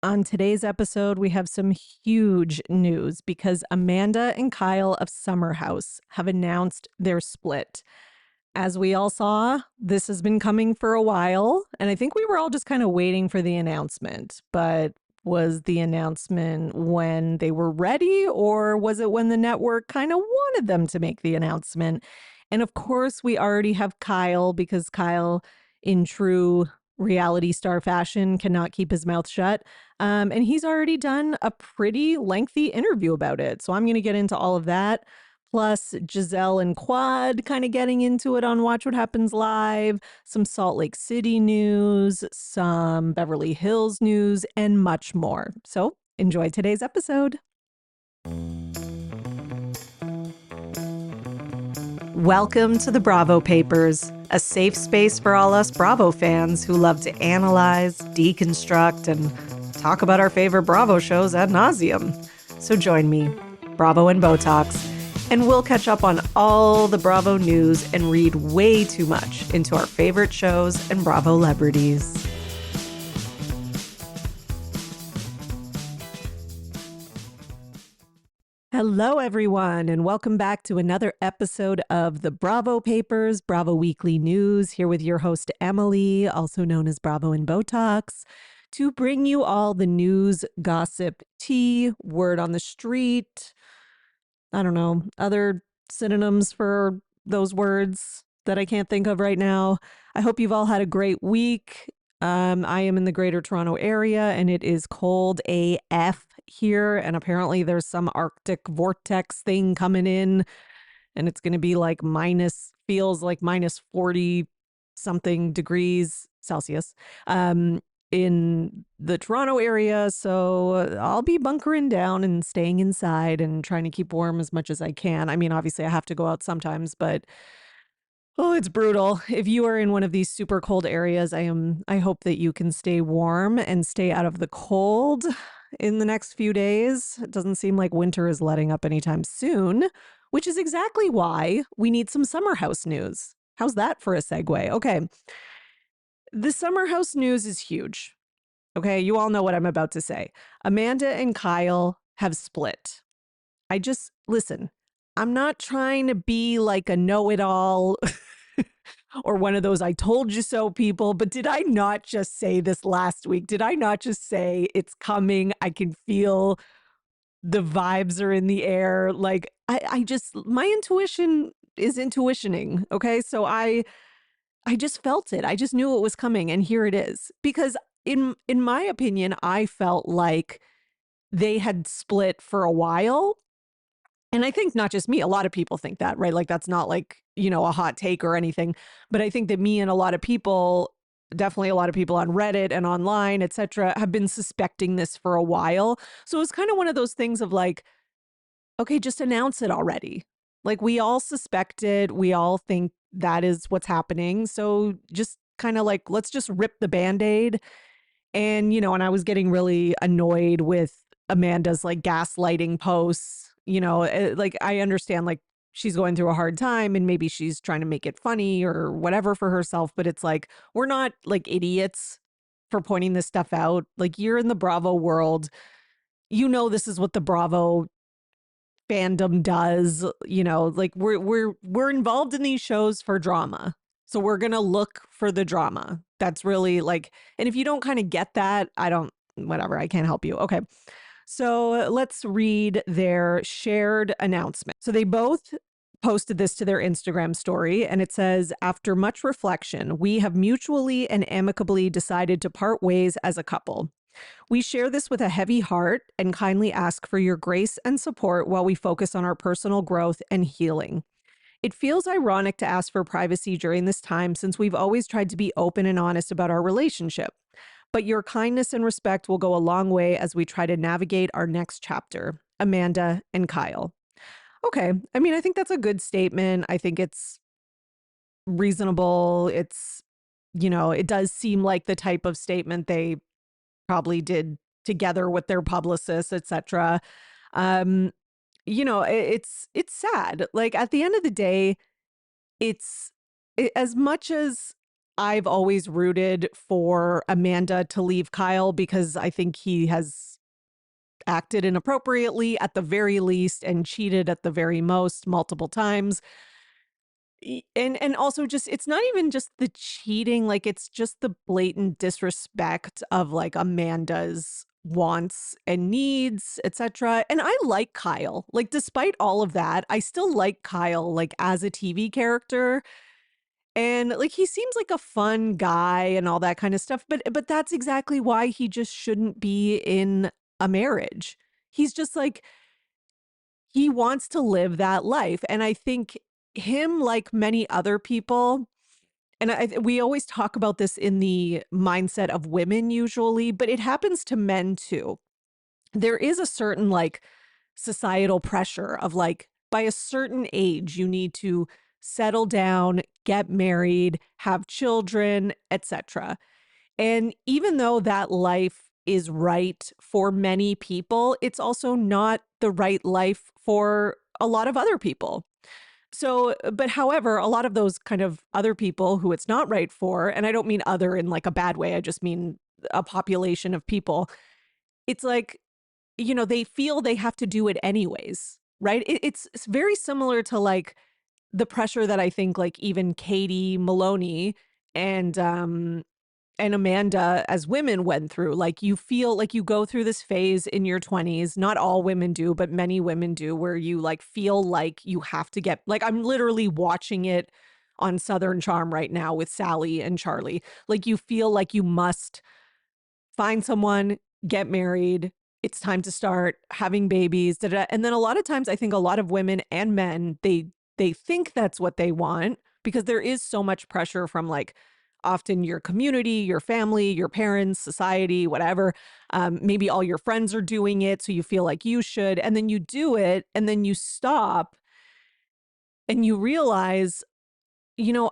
On today's episode, we have some huge news because Amanda and Kyle of Summer House have announced their split. As we all saw, this has been coming for a while, and I think we were all just kind of waiting for the announcement. But was the announcement when they were ready, or was it when the network kind of wanted them to make the announcement? And of course, we already have Kyle because Kyle, in true reality star fashion, cannot keep his mouth shut. And he's already done a pretty lengthy interview about it. So I'm going to get into all of that. Plus, Giselle and Quad kind of getting into it on Watch What Happens Live, some Salt Lake City news, some Beverly Hills news, and much more. So enjoy today's episode. Welcome to the Bravo Papers, a safe space for all us Bravo fans who love to analyze, deconstruct, and talk about our favorite Bravo shows ad nauseum. So join me, Bravo and Botox, and we'll catch up on all the Bravo news and read way too much into our favorite shows and Bravo celebrities. Hello, everyone, and welcome back to another episode of the Bravo Papers, Bravo Weekly News, here with your host, Emily, also known as Bravo and Botox, to bring you all the news, gossip, tea, word on the street, I don't know, other synonyms for those words that I can't think of right now. I hope you've all had a great week. I am in the Greater Toronto area and it is cold AF here. And apparently there's some Arctic vortex thing coming in and it's going to be like feels like minus 40 something degrees Celsius. In the Toronto area. So I'll be bunkering down and staying inside and trying to keep warm as much as I can. I mean, obviously I have to go out sometimes, but oh, it's brutal. If you are in one of these super cold areas, I hope that you can stay warm and stay out of the cold in the next few days. It doesn't seem like winter is letting up anytime soon, which is exactly why we need some summer house news. How's that for a segue? Okay. The summer house news is huge. Okay, you all know what I'm about to say. Amanda and Kyle have split. Listen, I'm not trying to be like a know-it-all or one of those I told you so people, but did I not just say this last week? Did I not just say it's coming? I can feel the vibes are in the air. Like my intuition is intuitioning. Okay. So I just felt it. I just knew it was coming and here it is. Because in my opinion, I felt like they had split for a while. And I think not just me, a lot of people think that, right? Like that's not like, a hot take or anything, but I think that me and a lot of people, definitely a lot of people on Reddit and online, etc., have been suspecting this for a while. So it's kind of one of those things of like, okay, just announce it already. Like we all suspect it. We all think that is what's happening. So just kind of like, let's just rip the Band-Aid. And I was getting really annoyed with Amanda's like gaslighting posts, like I understand like she's going through a hard time and maybe she's trying to make it funny or whatever for herself. But it's like, we're not like idiots for pointing this stuff out. Like you're in the Bravo world. This is what the Bravo fandom does, like we're involved in these shows for drama. So we're going to look for the drama. That's really like, and if you don't kind of get that, whatever, I can't help you. Okay. So let's read their shared announcement. So they both posted this to their Instagram story and it says, after much reflection, we have mutually and amicably decided to part ways as a couple. We share this with a heavy heart and kindly ask for your grace and support while we focus on our personal growth and healing. It feels ironic to ask for privacy during this time since we've always tried to be open and honest about our relationship. But your kindness and respect will go a long way as we try to navigate our next chapter. Amanda and Kyle. Okay. I mean, I think that's a good statement. I think it's reasonable. It does seem like the type of statement they probably did together with their publicists, etc. It's sad. Like at the end of the day, as much as I've always rooted for Amanda to leave Kyle because I think he has acted inappropriately at the very least and cheated at the very most multiple times. And also just it's not even just the cheating, like it's just the blatant disrespect of like Amanda's wants and needs, etc. And I like Kyle. Like despite all of that, I still like Kyle like as a TV character. And like he seems like a fun guy and all that kind of stuff, but that's exactly why he just shouldn't be in a marriage. He's just like he wants to live that life. And I think him, like many other people, and we always talk about this in the mindset of women usually, but it happens to men too. There is a certain like societal pressure of like by a certain age, you need to settle down, get married, have children, etc. And even though that life is right for many people, it's also not the right life for a lot of other people. So, but however, a lot of those kind of other people who it's not right for, and I don't mean other in like a bad way, I just mean a population of people, it's like, you know, they feel they have to do it anyways, right? It's very similar to like the pressure that I think like even Katie Maloney and and Amanda as women went through. Like you feel like you go through this phase in your 20s. Not all women do, but many women do, where you like feel like you have to get like I'm literally watching it on Southern Charm right now with Sally and Charlie. Like you feel like you must find someone, get married. It's time to start having babies. Da, da, da. And then a lot of times I think a lot of women and men, they think that's what they want because there is so much pressure from like often your community, your family, your parents, society, whatever. Maybe all your friends are doing it, so you feel like you should. And then you do it and then you stop and you realize, you know,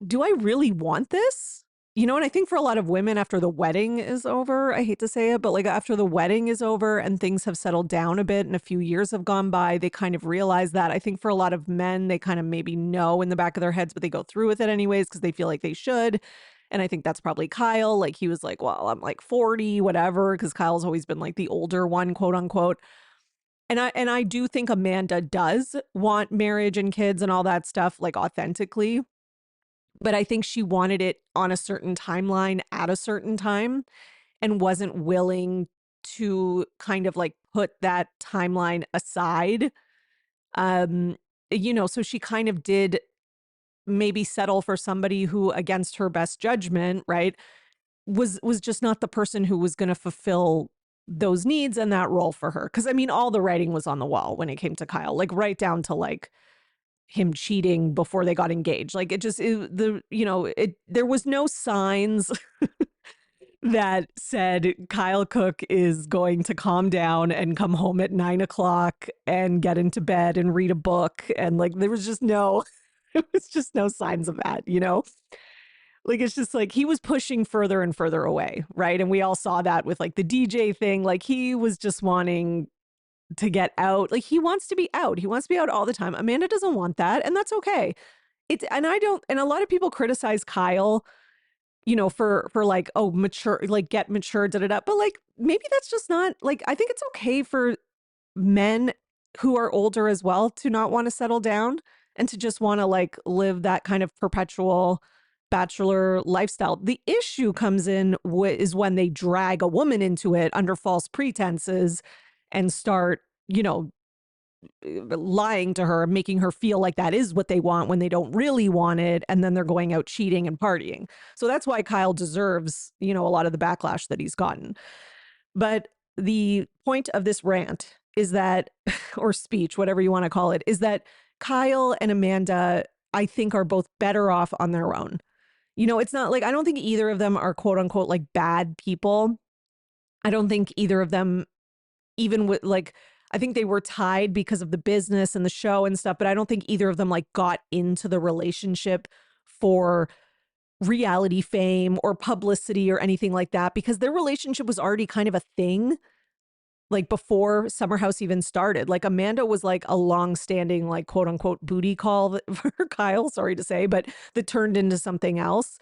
do I really want this? You know, and I think for a lot of women after the wedding is over, I hate to say it, but like after the wedding is over and things have settled down a bit and a few years have gone by, they kind of realize that. I think for a lot of men, they kind of maybe know in the back of their heads, but they go through with it anyways because they feel like they should. And I think that's probably Kyle. Like he was like, well, I'm like 40, whatever, because Kyle's always been like the older one, quote unquote. And I do think Amanda does want marriage and kids and all that stuff like authentically, but I think she wanted it on a certain timeline at a certain time and wasn't willing to kind of like put that timeline aside. Um, you know, so she kind of did maybe settle for somebody who against her best judgment, right, was just not the person who was going to fulfill those needs and that role for her. Cuz I mean all the writing was on the wall when it came to Kyle, like right down to like him cheating before they got engaged. Like there was no signs that said Kyle Cook is going to calm down and come home at 9 o'clock and get into bed and read a book. And like, there was just no, it was just no signs of that, you know? Like, it's just like he was pushing further and further away. Right. And we all saw that with like the DJ thing. Like he was just wanting to get out. Like he wants to be out. He wants to be out all the time. Amanda doesn't want that. And that's okay. And I don't, and a lot of people criticize Kyle, you know, for like, oh, mature, like get mature, da da da. But like, maybe that's just not like, I think it's okay for men who are older as well to not want to settle down and to just want to like live that kind of perpetual bachelor lifestyle. The issue comes in is when they drag a woman into it under false pretenses and start, you know, lying to her, making her feel like that is what they want when they don't really want it. And then they're going out cheating and partying. So that's why Kyle deserves, you know, a lot of the backlash that he's gotten. But the point of this rant is that, or speech, whatever you want to call it, is that Kyle and Amanda, I think, are both better off on their own. You know, it's not like, I don't think either of them are quote unquote like bad people. I don't think either of them, even with like, I think they were tied because of the business and the show and stuff, but I don't think either of them like got into the relationship for reality fame or publicity or anything like that because their relationship was already kind of a thing. like before Summer House even started. Like Amanda was like a long-standing like quote unquote booty call for Kyle, sorry to say, but that turned into something else.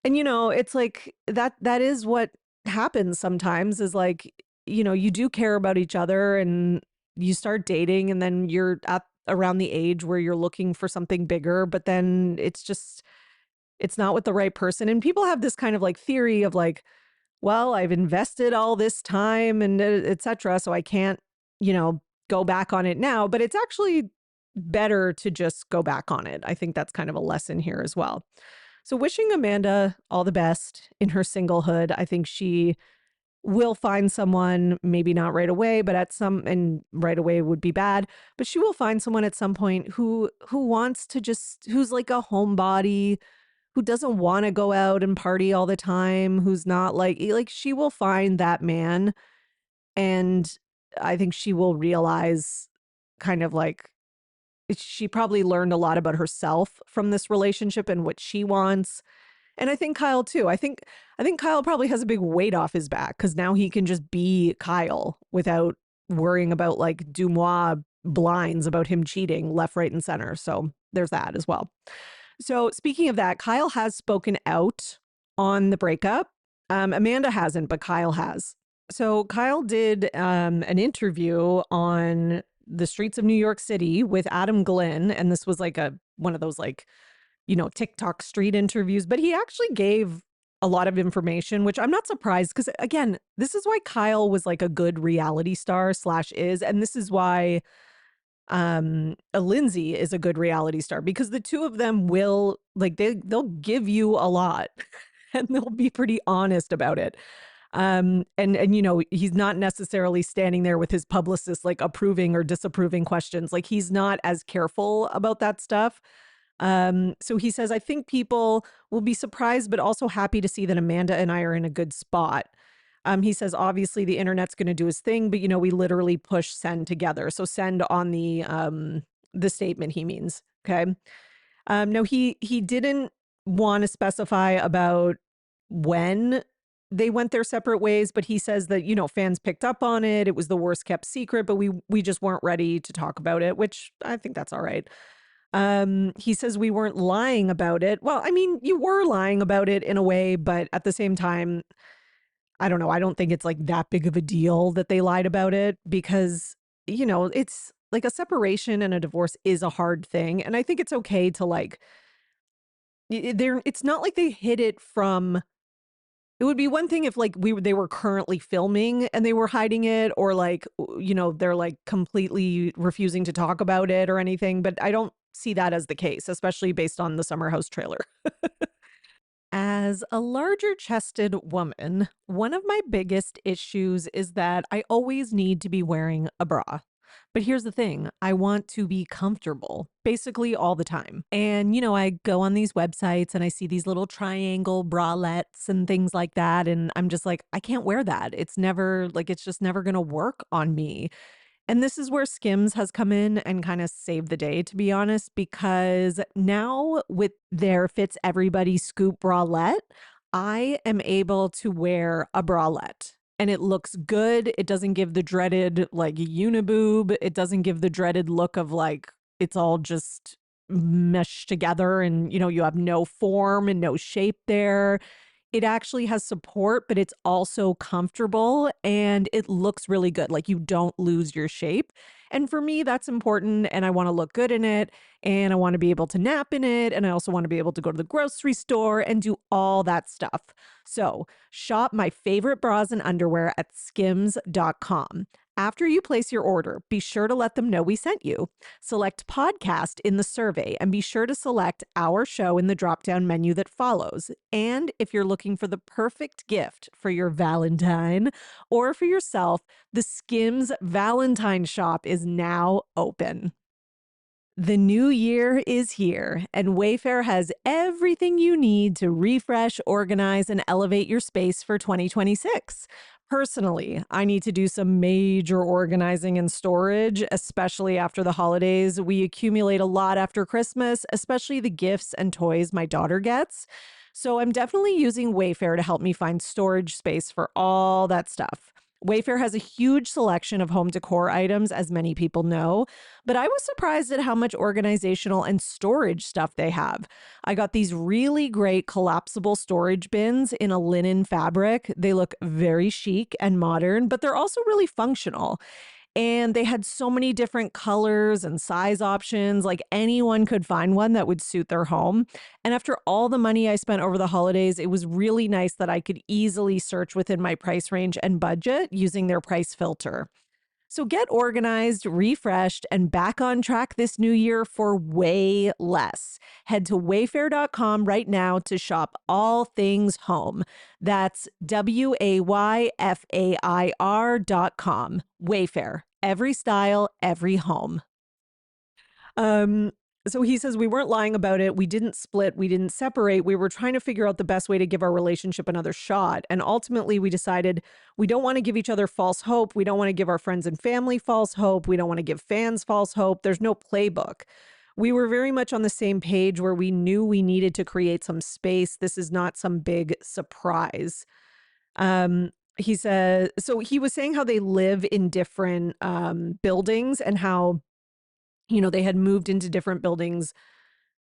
And it's like that is what happens sometimes is like, you do care about each other and you start dating and then you're at around the age where you're looking for something bigger, but then it's not with the right person. And people have this kind of like theory of like, well, I've invested all this time and et cetera, so I can't, go back on it now. But it's actually better to just go back on it. I think that's kind of a lesson here as well. So wishing Amanda all the best in her singlehood. I think she will find someone, maybe not right away, but and right away would be bad, but she will find someone at some point who wants to who's like a homebody, who doesn't want to go out and party all the time, who's not like she will find that man. And I think she will realize kind of like she probably learned a lot about herself from this relationship and what she wants. And I think Kyle too. I think Kyle probably has a big weight off his back because now he can just be Kyle without worrying about like Dumois blinds about him cheating left, right, and center. So there's that as well. So speaking of that, Kyle has spoken out on the breakup. Amanda hasn't, but Kyle has. So Kyle did an interview on the streets of New York City with Adam Glynn, and this was like one of those like, TikTok street interviews, but he actually gave a lot of information, which I'm not surprised because again, this is why Kyle was like a good reality star / is, and this is why Lindsay is a good reality star because the two of them will like they'll give you a lot and they'll be pretty honest about it. And he's not necessarily standing there with his publicist like approving or disapproving questions. Like he's not as careful about that stuff. So he says, I think people will be surprised, but also happy to see that Amanda and I are in a good spot. He says, obviously the internet's going to do his thing, but we literally push send together. So send on the statement he means. Okay. No, he didn't want to specify about when they went their separate ways, but he says that, fans picked up on it. It was the worst kept secret, but we just weren't ready to talk about it, which I think that's all right. He says we weren't lying about it. Well, I mean, you were lying about it in a way, but at the same time, I don't know. I don't think it's like that big of a deal that they lied about it because, it's like a separation and a divorce is a hard thing. And I think it's okay to like, it's not like they hid it from. It would be one thing if like they were currently filming and they were hiding it or like, they're like completely refusing to talk about it or anything. But I don't see that as the case, especially based on the Summer House trailer. As a larger chested woman, one of my biggest issues is that I always need to be wearing a bra. But here's the thing, I want to be comfortable basically all the time. And, I go on these websites and I see these little triangle bralettes and things like that. And I'm just like, I can't wear that. It's just never going to work on me. And this is where Skims has come in and kind of saved the day, to be honest, because now with their Fits Everybody Scoop bralette, I am able to wear a bralette and it looks good. It doesn't give the dreaded like uniboob. It doesn't give the dreaded look of like it's all just meshed together and, you have no form and no shape there. It actually has support, but it's also comfortable and it looks really good. Like you don't lose your shape. And for me, that's important. And I want to look good in it. And I want to be able to nap in it. And I also want to be able to go to the grocery store and do all that stuff. So shop my favorite bras and underwear at skims.com. After you place your order, be sure to let them know we sent you. Select podcast in the survey and be sure to select our show in the drop-down menu that follows. And if you're looking for the perfect gift for your Valentine or for yourself, the Skims Valentine shop is now open. The new year is here, and Wayfair has everything you need to refresh, organize, and elevate your space for 2026. Personally, I need to do some major organizing and storage, especially after the holidays. We accumulate a lot after Christmas, especially the gifts and toys my daughter gets. So I'm definitely using Wayfair to help me find storage space for all that stuff. Wayfair has a huge selection of home decor items, as many people know, but I was surprised at how much organizational and storage stuff they have. I got these really great collapsible storage bins in a linen fabric. They look very chic and modern, but they're also really functional. And they had so many different colors and size options. Like anyone could find one that would suit their home. And after all the money I spent over the holidays, it was really nice that I could easily search within my price range and budget using their price filter. So get organized, refreshed, and back on track this new year for way less. Head to wayfair.com right now to shop all things home. That's WAYFAIR.com. Wayfair. Every style, every home. Um, so he says we weren't lying about it. We didn't split. We didn't separate. We were trying to figure out the best way to give our relationship another shot. And ultimately, we decided we don't want to give each other false hope. We don't want to give our friends and family false hope. We don't want to give fans false hope. There's no playbook. We were very much on the same page where we knew we needed to create some space. This is not some big surprise. He says, so he was saying how they live in different buildings and how they had moved into different buildings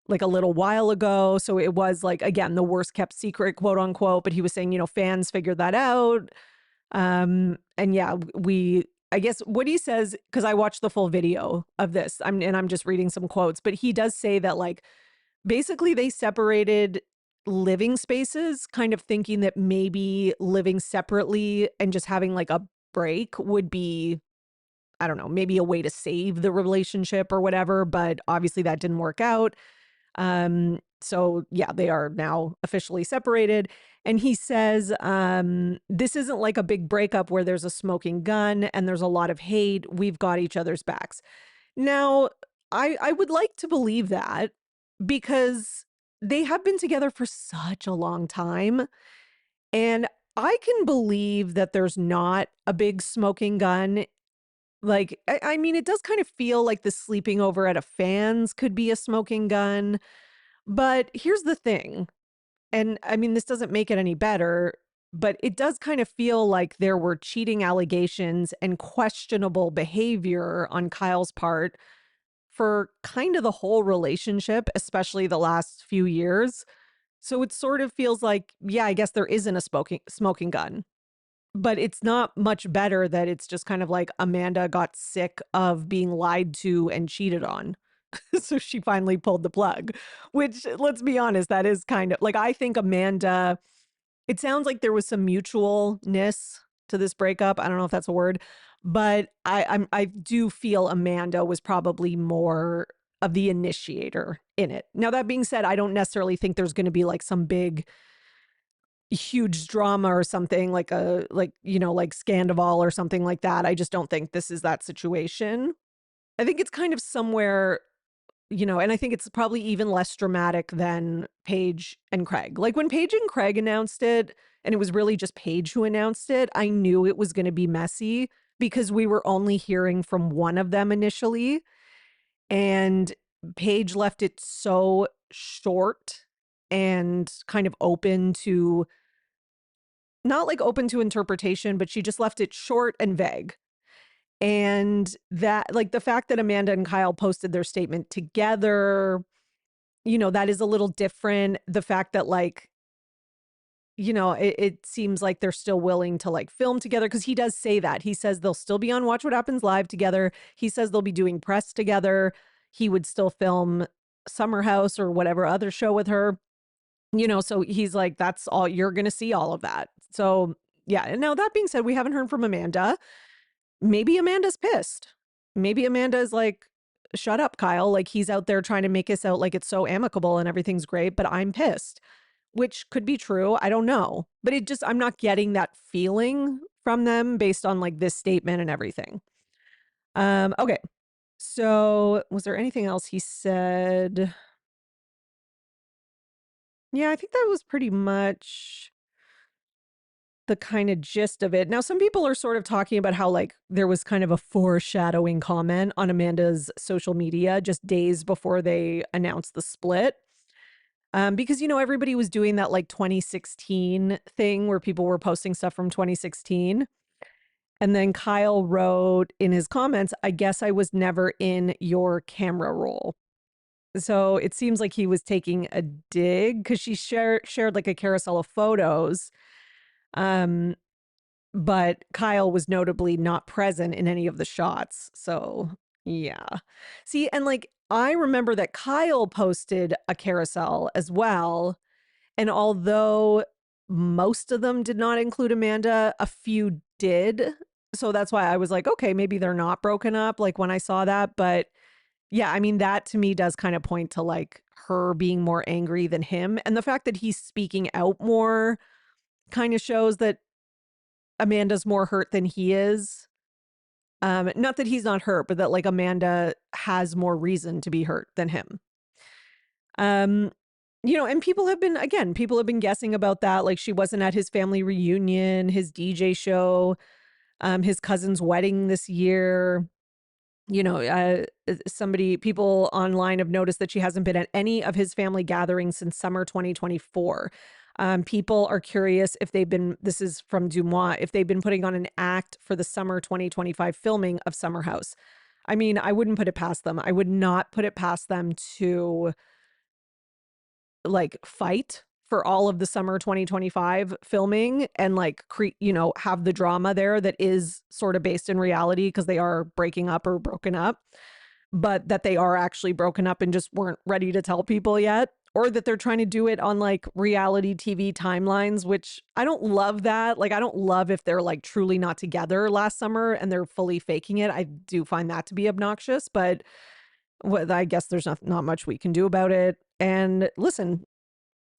like a little while ago. So it was like, again, the worst kept secret, quote unquote. But he was saying, fans figured that out. And yeah, I guess what he says, because I watched the full video of this, I'm just reading some quotes, but he does say that like basically they separated living spaces, kind of thinking that maybe living separately and just having like a break would be, I don't know, maybe a way to save the relationship or whatever, but obviously that didn't work out. So yeah, they are now officially separated. And he says, this isn't like a big breakup where there's a smoking gun and there's a lot of hate. We've got each other's backs. Now, I would like to believe that because they have been together for such a long time. And I can believe that there's not a big smoking gun. Like, I mean, it does kind of feel like the sleeping over at a fan's could be a smoking gun. But here's the thing. And I mean, this doesn't make it any better, but it does kind of feel like there were cheating allegations and questionable behavior on Kyle's part for kind of the whole relationship, especially the last few years. So it sort of feels like, yeah, I guess there isn't a smoking gun. But it's not much better that it's just kind of like Amanda got sick of being lied to and cheated on. So she finally pulled the plug, which, let's be honest, that is kind of like, I think Amanda, it sounds like there was some mutualness to this breakup. I don't know if that's a word, but I do feel Amanda was probably more of the initiator in it. Now, that being said, I don't necessarily think there's going to be like some big huge drama or something like like Scandival or something like that. I just don't think this is that situation. I think it's kind of somewhere, and I think it's probably even less dramatic than Paige and Craig. Like when Paige and Craig announced it, and it was really just Paige who announced it, I knew it was going to be messy because we were only hearing from one of them initially. And Paige left it so short and kind of open to, not like open to interpretation, but she just left it short and vague. And that, like the fact that Amanda and Kyle posted their statement together, that is a little different. The fact that like, it seems like they're still willing to like film together because he does say that. He says they'll still be on Watch What Happens Live together. He says they'll be doing press together. He would still film Summer House or whatever other show with her. So he's like, that's all, you're going to see all of that. So yeah. And now that being said, we haven't heard from Amanda. Maybe Amanda's pissed. Maybe Amanda's like, shut up, Kyle. Like he's out there trying to make us out like it's so amicable and everything's great, but I'm pissed, which could be true. I don't know, but I'm not getting that feeling from them based on like this statement and everything. Okay. So was there anything else he said? Yeah, I think that was pretty much the kind of gist of it. Now, some people are sort of talking about how like there was kind of a foreshadowing comment on Amanda's social media just days before they announced the split. Because, everybody was doing that like 2016 thing where people were posting stuff from 2016. And then Kyle wrote in his comments, I guess I was never in your camera roll. So it seems like he was taking a dig because she shared like a carousel of photos. Um, but Kyle was notably not present in any of the shots. So yeah. See, and like I remember that Kyle posted a carousel as well. And although most of them did not include Amanda, a few did. So that's why I was like, okay, maybe they're not broken up, like when I saw that. But yeah, I mean, that to me does kind of point to like her being more angry than him. And the fact that he's speaking out more kind of shows that Amanda's more hurt than he is. Not that he's not hurt, but that like Amanda has more reason to be hurt than him. Um, and people have been guessing about that. Like she wasn't at his family reunion, his DJ show, his cousin's wedding this year. People online have noticed that she hasn't been at any of his family gatherings since summer 2024. People are curious if this is from Dumois, if they've been putting on an act for the summer 2025 filming of Summer House. I mean, I wouldn't put it past them. I would not put it past them to like fight for all of the summer 2025 filming and like have the drama there that is sort of based in reality because they are breaking up or broken up, but that they are actually broken up and just weren't ready to tell people yet, or that they're trying to do it on like reality TV timelines, which I don't love that. Like I don't love if they're like truly not together last summer and they're fully faking it. I do find that to be obnoxious, but I guess there's not much we can do about it. And listen,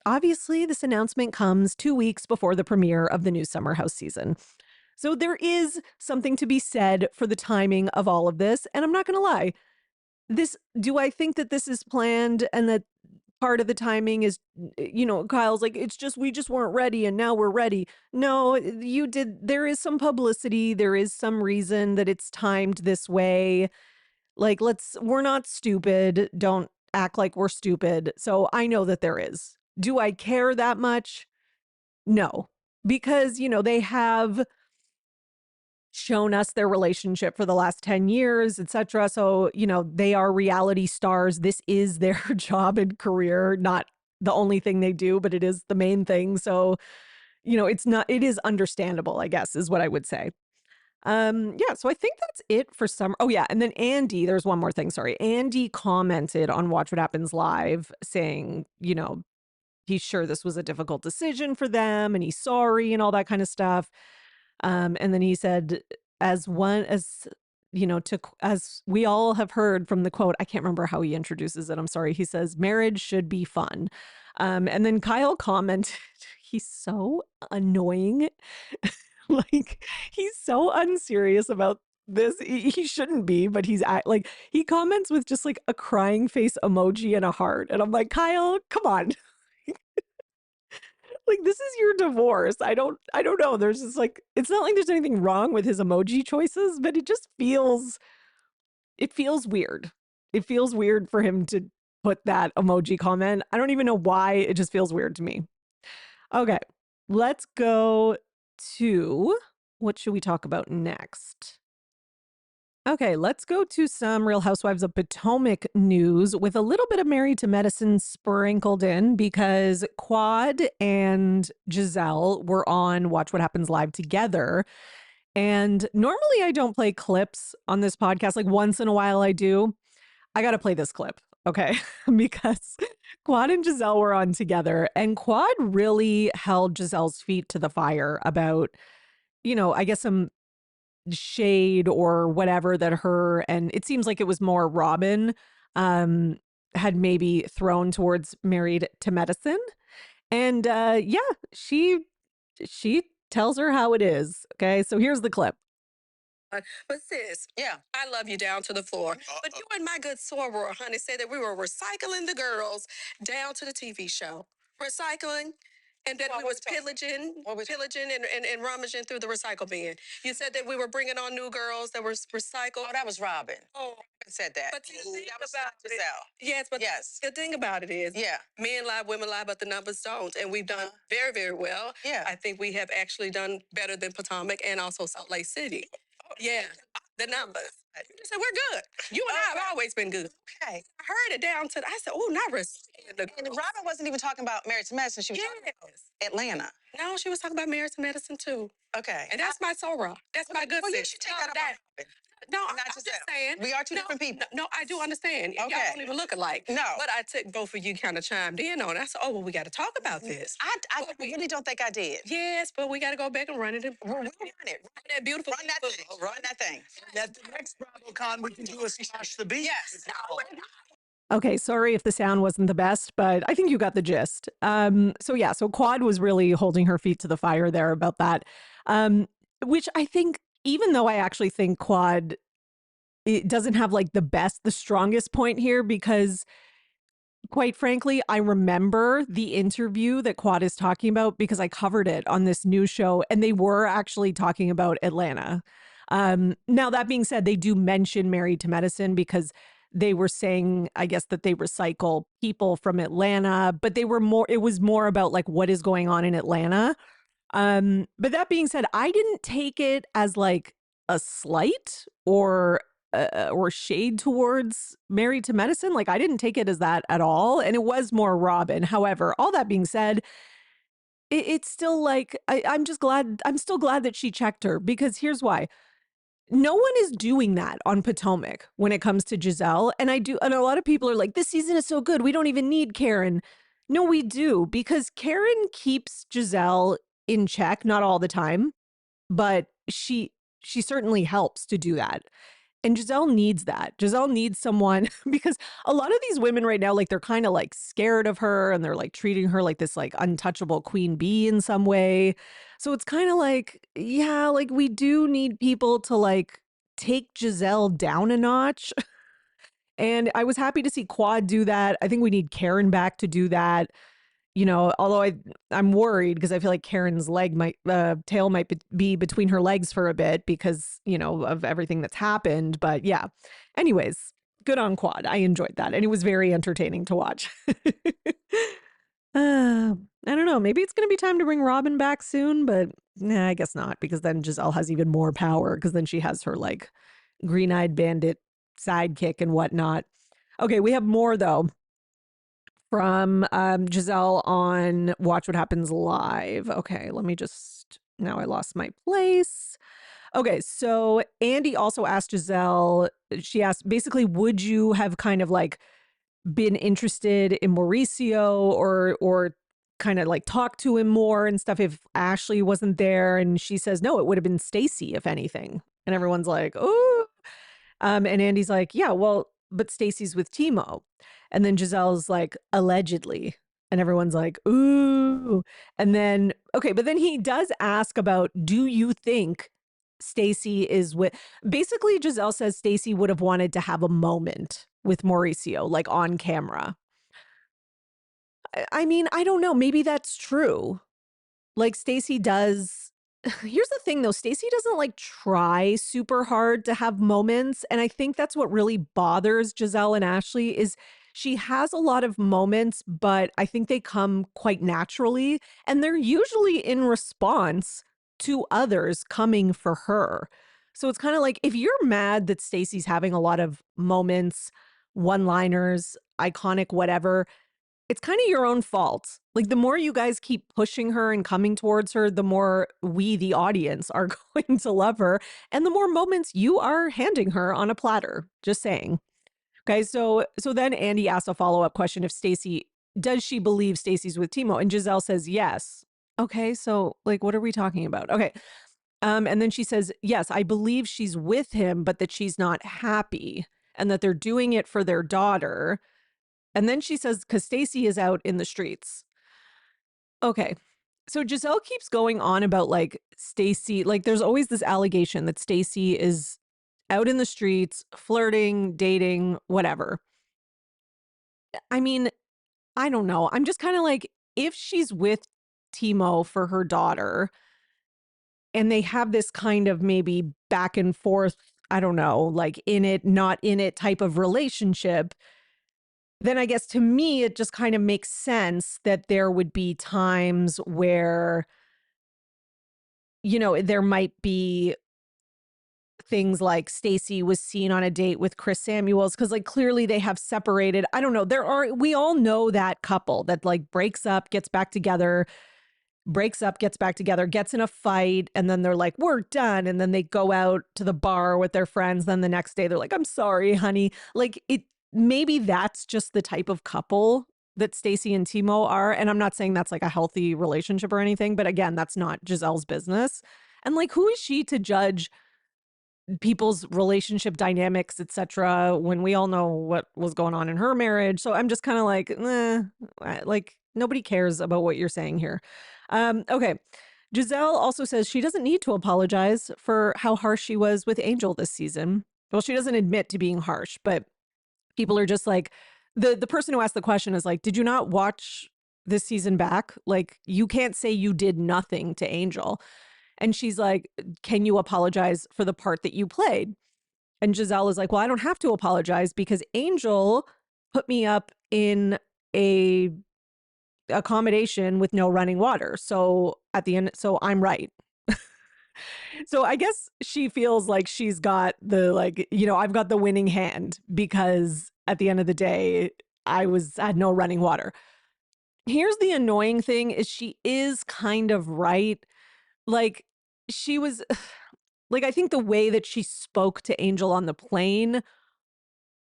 obviously, this announcement comes 2 weeks before the premiere of the new Summer House season. So there is something to be said for the timing of all of this. And I'm not going to lie. Do I think that this is planned and that part of the timing is, Kyle's like, we just weren't ready and now we're ready. No, you did. There is some publicity. There is some reason that it's timed this way. Like, we're not stupid. Don't act like we're stupid. So I know that there is. Do I care that much? No, because, they have shown us their relationship for the last 10 years, etc. So, they are reality stars. This is their job and career, not the only thing they do, but it is the main thing. So, it is understandable, I guess, is what I would say. Yeah, so I think that's it for summer. Oh yeah, and then Andy, there's one more thing, sorry. Andy commented on Watch What Happens Live saying, he's sure this was a difficult decision for them and he's sorry and all that kind of stuff. And then he said, as we all have heard from the quote, I can't remember how he introduces it. I'm sorry. He says, marriage should be fun. And then Kyle commented, he's so annoying. Like he's so unserious about this. He shouldn't be, but like he comments with just like a crying face emoji and a heart. And I'm like, Kyle, come on. Like this is your divorce. I don't know. There's just like it's not like there's anything wrong with his emoji choices, but it feels weird. It feels weird for him to put that emoji comment. I don't even know why. It just feels weird to me. Okay. Let's go to what should we talk about next? Okay, let's go to some Real Housewives of Potomac news with a little bit of Married to Medicine sprinkled in because Quad and Giselle were on Watch What Happens Live together. And normally I don't play clips on this podcast. Like once in a while I do. I got to play this clip, okay? Because Quad and Giselle were on together and Quad really held Giselle's feet to the fire about, I guess some shade or whatever that her and it seems like it was more Robin had maybe thrown towards Married to Medicine. And yeah, she tells her how it is. Okay, so here's the clip. But sis, yeah, I love you down to the floor. But you and my good soror, honey, said that we were recycling the girls down to the TV show. Recycling? And that we was pillaging and rummaging through the recycle bin. You said that we were bringing on new girls that were recycled. Oh, that was Robin. Oh, I said that. but the thing That was about not it, Giselle. yes, but Yes. the thing about it is, Yeah. men lie, women lie, but the numbers don't, and we've done very, very well. Yeah. I think we have actually done better than Potomac and also Salt Lake City. Yeah, the numbers. So we're good. You and I have always been good. Okay. I heard it down to. I said, "Oh, not respect." And Robin wasn't even talking about Married to Medicine. She was talking about Atlanta. No, she was talking about marriage and medicine too. Okay. And that's my Torah. That's my good Well, you sis. should take that up on Robin. No, I'm Not just Giselle. saying. We are two different people. No, I do understand. Y'all Okay. don't even look alike. No. But I took both of you kind of chimed in on it. I said, oh, well, we got to talk about this. I really don't think I did. Yes, but we got to go back and run it. We'll run it. Run that beautiful. Run that thing. Run that thing. At the next BravoCon, we can do a Smash the Beat. Yes. Okay, sorry if the sound wasn't the best, but I think you got the gist. So Quad was really holding her feet to the fire there about that, which I think, even though I actually think Quad, it doesn't have like the strongest point here, because quite frankly, I remember the interview that Quad is talking about because I covered it on this news show, and they were actually talking about Atlanta. Now, that being said, they do mention Married to Medicine because they were saying, I guess, that they recycle people from Atlanta, but it was more about like what is going on in Atlanta. But that being said, I didn't take it as like a slight or shade towards Married to Medicine. Like, I didn't take it as that at all. And it was more Robin. However, all that being said, it's still like, I'm still glad that she checked her, because here's why. No one is doing that on Potomac when it comes to Giselle. And a lot of people are like, this season is so good, we don't even need Karen. No, we do, because Karen keeps Giselle in check, not all the time, but she certainly helps to do that. And Giselle needs that. Giselle needs someone, because a lot of these women right now, like, they're kind of like scared of her, and they're like treating her like this like untouchable queen bee in some way. So it's kind of like, yeah, like, we do need people to like take Giselle down a notch. And I was happy to see Quad do that. I think we need Karen back to do that. Although I'm worried, because I feel like Karen's tail might be between her legs for a bit because, of everything that's happened. But yeah, anyways, good on Quad. I enjoyed that. And it was very entertaining to watch. I don't know. Maybe it's going to be time to bring Robin back soon, but nah, I guess not, because then Giselle has even more power, because then she has her like green-eyed bandit sidekick and whatnot. Okay, we have more though from Giselle on Watch What Happens Live. Okay, now I lost my place. Okay, so Andy also asked Giselle, she asked basically, would you have kind of like been interested in Mauricio, or kind of like talk to him more and stuff if Ashley wasn't there? And she says, no, it would have been Stacy, if anything. And everyone's like, oh. And Andy's like, yeah, well, but Stacy's with Timo. And then Giselle's like, allegedly. And everyone's like, ooh. And then, okay, but then he does ask about, do you think Stacy is with, basically Giselle says Stacy would have wanted to have a moment with Mauricio, like on camera. I mean, I don't know. Maybe that's true. Like, Stacy does. Here's the thing though, Stacy doesn't like try super hard to have moments. And I think that's what really bothers Giselle and Ashley, is she has a lot of moments, but I think they come quite naturally, and they're usually in response to others coming for her. So it's kind of like, if you're mad that Stacy's having a lot of moments, one-liners, iconic, whatever, it's kind of your own fault. Like, the more you guys keep pushing her and coming towards her, the more we, the audience, are going to love her, and the more moments you are handing her on a platter. Just saying. Okay, so then Andy asks a follow-up question, does she believe Stacy's with Timo? And Giselle says yes. Okay, so like, what are we talking about? Okay. And then she says, yes, I believe she's with him, but that she's not happy, and that they're doing it for their daughter. And then she says, because Stacy is out in the streets. Okay. So Giselle keeps going on about like Stacy, like there's always this allegation that Stacy is out in the streets, flirting, dating, whatever. I mean, I don't know. I'm just kind of like, if she's with Timo for her daughter, and they have this kind of maybe back and forth, I don't know, like in it, not in it type of relationship, then I guess to me, it just kind of makes sense that there would be times where, there might be things like Stacey was seen on a date with Chris Samuels because like clearly they have separated. I don't know. We all know that couple that like breaks up, gets back together, gets in a fight, and then they're like, we're done. And then they go out to the bar with their friends. Then the next day they're like, I'm sorry, honey. Like maybe that's just the type of couple that Stacey and Timo are. And I'm not saying that's like a healthy relationship or anything, but again, that's not Giselle's business. And like, who is she to judge people's relationship dynamics, etc., when we all know what was going on in her marriage? So I'm just kind of like, like nobody cares about what you're saying here. Okay. Giselle also says she doesn't need to apologize for how harsh she was with Angel this season. Well, she doesn't admit to being harsh, but people are just like, the person who asked the question is like, did you not watch this season back? Like, you can't say you did nothing to Angel. And she's like, can you apologize for the part that you played? And Giselle is like, well, I don't have to apologize because Angel put me up in a accommodation with no running water. So at the end, so I'm right. So I guess she feels like she's got the, like, I've got the winning hand because at the end of the day, I had no running water. Here's the annoying thing is she is kind of right. Like, she was like, I think the way that she spoke to Angel on the plane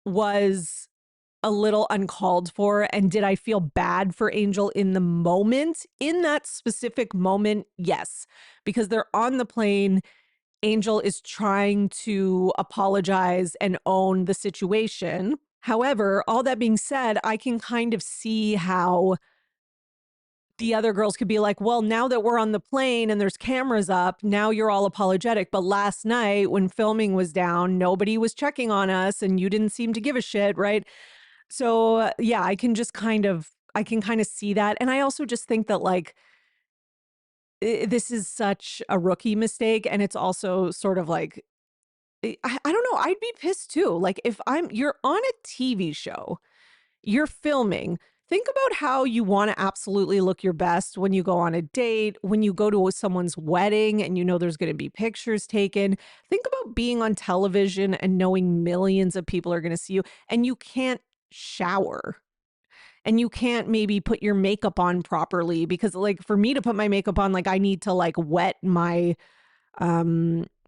was a little uncalled for. And did I feel bad for Angel in the moment? In that specific moment, yes, because they're on the plane. Angel is trying to apologize and own the situation. However, all that being said, I can kind of see how the other girls could be like, well, now that we're on the plane and there's cameras up, now you're all apologetic. But last night when filming was down, nobody was checking on us and you didn't seem to give a shit, right? So yeah, I can kind of see that. And I also just think that like, this is such a rookie mistake. And it's also sort of like, I don't know, I'd be pissed too. Like if you're on a TV show, you're filming, think about how you want to absolutely look your best when you go on a date, when you go to someone's wedding and there's going to be pictures taken. Think about being on television and knowing millions of people are going to see you and you can't shower. And you can't maybe put your makeup on properly because like for me to put my makeup on, like I need to like wet my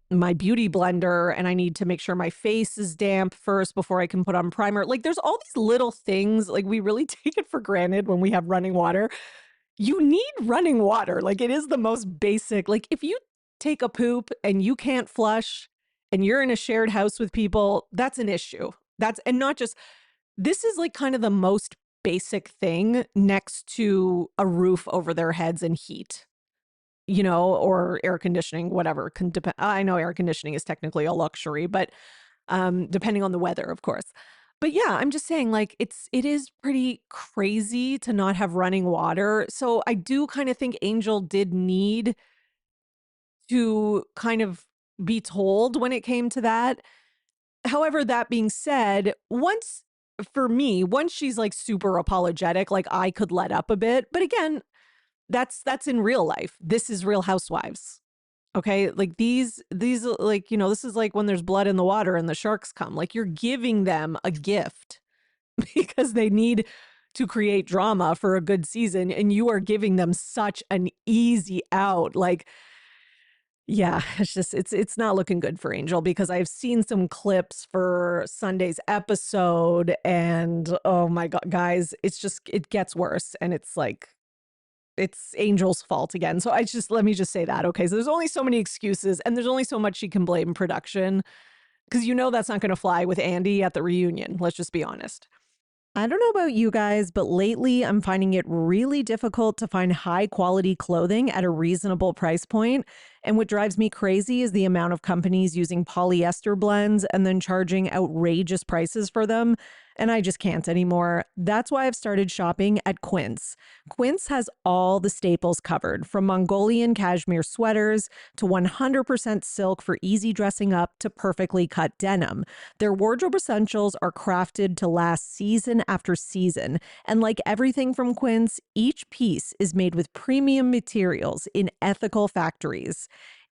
my beauty blender and I need to make sure my face is damp first before I can put on primer. Like there's all these little things, like we really take it for granted when we have running water. You need running water. Like it is the most basic. Like if you take a poop and you can't flush and you're in a shared house with people, that's an issue. And not just, this is like kind of the most basic thing next to a roof over their heads and heat. Or air conditioning, whatever. I know air conditioning is technically a luxury, but depending on the weather, of course. But yeah, I'm just saying like it is pretty crazy to not have running water. So I do kind of think Angel did need to kind of be told when it came to that. However, that being said, once she's like super apologetic, like I could let up a bit. But again, that's in real life. This is Real Housewives. Okay. Like these like, this is like when there's blood in the water and the sharks come, like you're giving them a gift because they need to create drama for a good season. And you are giving them such an easy out. Like, yeah, it's just, it's not looking good for Angel because I've seen some clips for Sunday's episode and oh my God, guys, it gets worse. And it's like, it's Angel's fault again. So let me just say that. Okay. So there's only so many excuses and there's only so much she can blame production because that's not going to fly with Andy at the reunion. Let's just be honest. I don't know about you guys, but lately I'm finding it really difficult to find high quality clothing at a reasonable price point. And what drives me crazy is the amount of companies using polyester blends and then charging outrageous prices for them. And I just can't anymore. That's why I've started shopping at Quince. Quince has all the staples covered, from Mongolian cashmere sweaters to 100% silk for easy dressing up to perfectly cut denim. Their wardrobe essentials are crafted to last season after season. And like everything from Quince, each piece is made with premium materials in ethical factories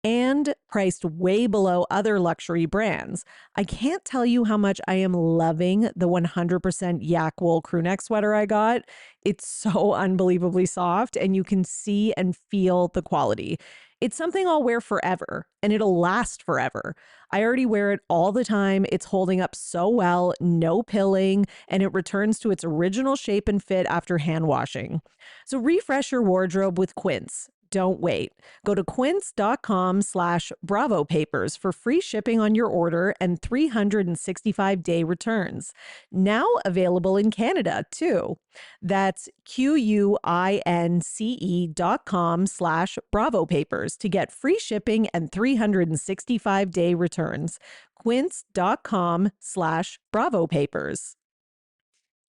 and priced way below other luxury brands. I can't tell you how much I am loving the 100% yak wool crewneck sweater I got. It's so unbelievably soft, and you can see and feel the quality. It's something I'll wear forever, and it'll last forever. I already wear it all the time. It's holding up so well, no pilling, and it returns to its original shape and fit after hand washing. So refresh your wardrobe with Quince. Don't wait. Go to quince.com/Bravo Papers for free shipping on your order and 365-day returns. Now available in Canada, too. That's QUINCE.com/Bravo Papers to get free shipping and 365-day returns. Quince.com/Bravo Papers.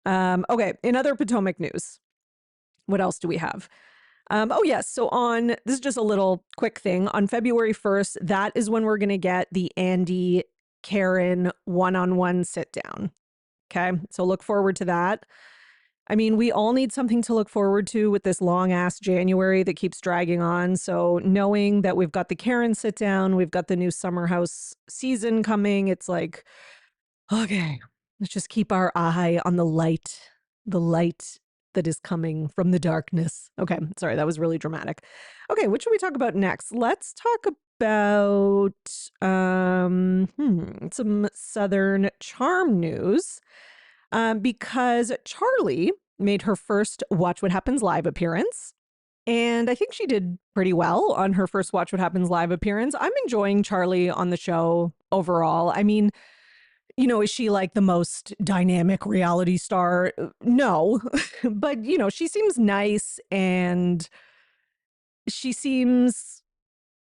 Okay, in other Potomac news, what else do we have? Yes. So this is just a little quick thing. On February 1st, that is when we're going to get the Andy Karen one-on-one sit down. Okay. So look forward to that. I mean, we all need something to look forward to with this long ass January that keeps dragging on. So knowing that we've got the Karen sit down, we've got the new summer house season coming, it's like, okay, let's just keep our eye on the light that is coming from the darkness. Okay, sorry, that was really dramatic. Okay, what should we talk about next? Let's talk about some Southern Charm news, because Charlie made her first Watch What Happens Live appearance. And I think she did pretty well on her first Watch What Happens Live appearance. I'm enjoying Charlie on the show overall. I mean, is she like the most dynamic reality star? No, but she seems nice, and she seems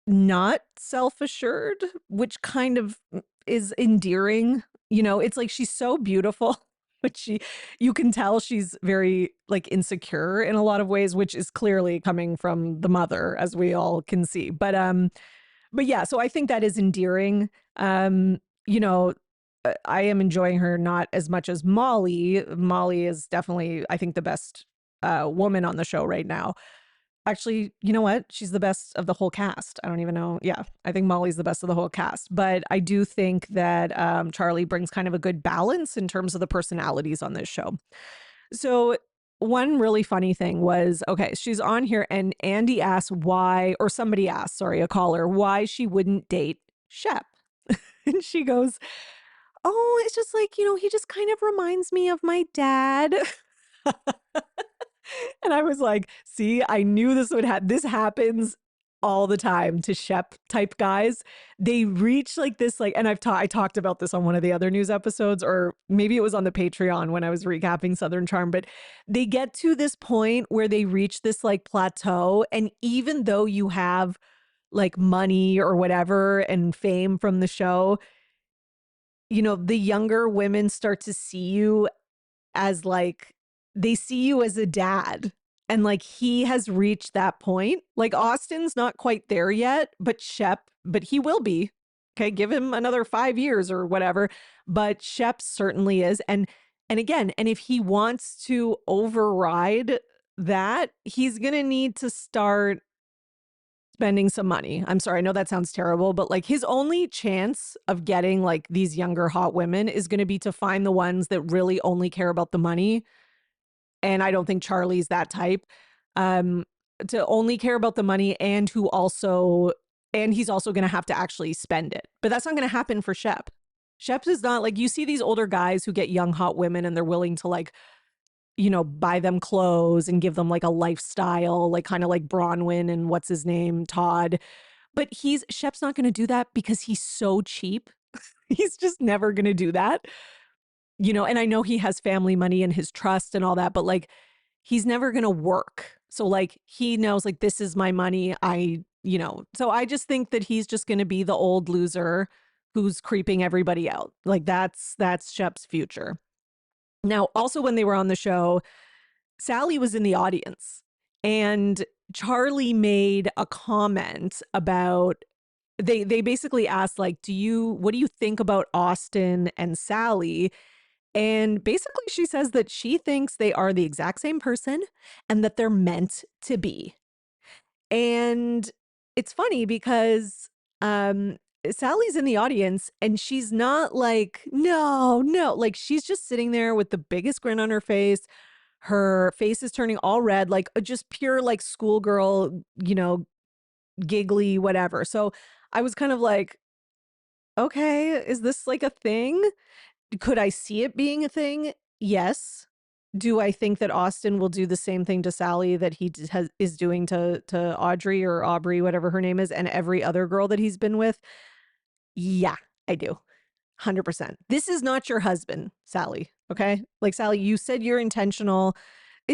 not self-assured, which kind of is endearing. It's like she's so beautiful, but you can tell she's very like insecure in a lot of ways, which is clearly coming from the mother, as we all can see. But yeah, so I think that is endearing. I am enjoying her not as much as Molly. Molly is definitely, I think, the best woman on the show right now. Actually, you know what? She's the best of the whole cast. I don't even know. Yeah, I think Molly's the best of the whole cast. But I do think that Charlie brings kind of a good balance in terms of the personalities on this show. So one really funny thing was, okay, she's on here and Andy asked why, or somebody asked, sorry, a caller, why she wouldn't date Shep. And she goes, oh, it's just like, he just kind of reminds me of my dad. And I was like, see, I knew this would happen. This happens all the time to Shep type guys. They reach like this, like, and I talked about this on one of the other news episodes, or maybe it was on the Patreon when I was recapping Southern Charm, but they get to this point where they reach this like plateau. And even though you have like money or whatever and fame from the show, the younger women start to see you as like, they see you as a dad. And like, he has reached that point. Like, Austin's not quite there yet, but he will be. Okay. Give him another 5 years or whatever. But Shep certainly is. And again, and if he wants to override that, he's going to need to start spending some money. I'm sorry, I know that sounds terrible, but like his only chance of getting like these younger hot women is going to be to find the ones that really only care about the money. And I don't think Charlie's that type. To only care about the money, and he's also going to have to actually spend it. But that's not going to happen for Shep. Shep is not like, you see these older guys who get young hot women and they're willing to like, buy them clothes and give them like a lifestyle, like kind of like Bronwyn and what's his name, Todd. But Shep's not going to do that because he's so cheap. He's just never going to do that. And I know he has family money and his trust and all that, but like, he's never going to work. So like, he knows like, this is my money. I you know, so I just think that he's just going to be the old loser who's creeping everybody out. Like that's Shep's future. Now, also when they were on the show, Sally was in the audience and Charlie made a comment about they basically asked like, what do you think about Austin and Sally? And basically she says that she thinks they are the exact same person and that they're meant to be. And it's funny because Sally's in the audience and she's not like, no, like she's just sitting there with the biggest grin on her face. Her face is turning all red, like just pure like schoolgirl, you know, giggly, whatever. So I was kind of like, okay, is this like a thing? Could I see it being a thing? Yes. Do I think that Austin will do the same thing to Sally that he is doing to Audrey or Aubrey, whatever her name is, and every other girl that he's been with? Yeah, I do. 100%. This is not your husband, Sally. Okay? Like, Sally, you said you're intentional.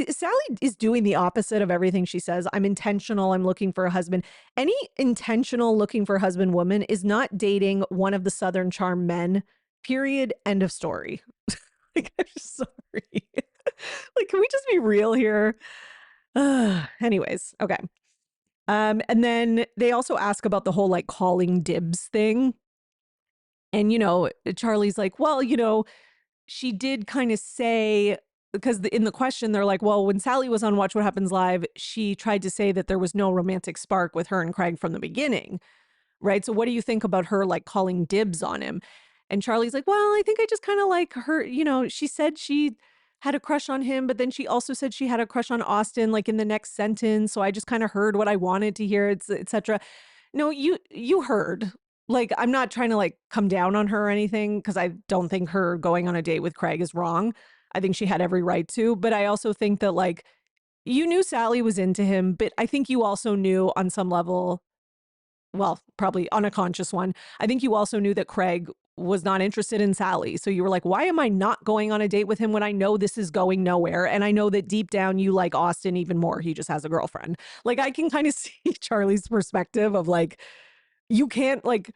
Sally is doing the opposite of everything she says. I'm intentional. I'm looking for a husband. Any intentional looking for a husband woman is not dating one of the Southern Charm men. Period. End of story. Like, I'm sorry. Like, can we just be real here? Anyways, okay. And then they also ask about the whole like calling dibs thing. And, you know, Charlie's like, well, you know, she did kind of say, because in the question, they're like, well, when Sally was on Watch What Happens Live, she tried to say that there was no romantic spark with her and Craig from the beginning. Right. So what do you think about her like calling dibs on him? And Charlie's like, well, I think I just kind of like her, you know, she said she had a crush on him, but then she also said she had a crush on Austin, like in the next sentence. So I just kind of heard what I wanted to hear, etc. No, you heard. Like, I'm not trying to like come down on her or anything because I don't think her going on a date with Craig is wrong. I think she had every right to, but I also think that like you knew Sally was into him, but I think you also knew on some level, well, probably on a conscious one, I think you also knew that Craig was not interested in Sally. So you were like, why am I not going on a date with him when I know this is going nowhere? And I know that deep down you like Austin even more. He just has a girlfriend. Like, I can kind of see Charlie's perspective of like, you can't like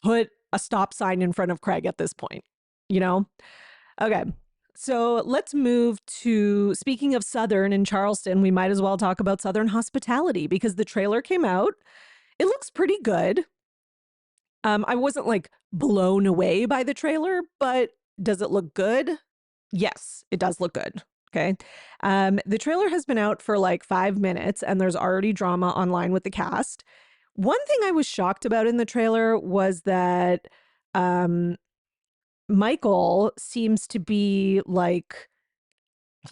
put a stop sign in front of Craig at this point, you know? Okay. So let's move to, speaking of Southern and Charleston, we might as well talk about Southern hospitality because the trailer came out. It looks pretty good. I wasn't like blown away by the trailer, but does it look good? Yes, it does look good. Okay. The trailer has been out for like 5 minutes and there's already drama online with the cast. One thing I was shocked about in the trailer was that Michael seems to be like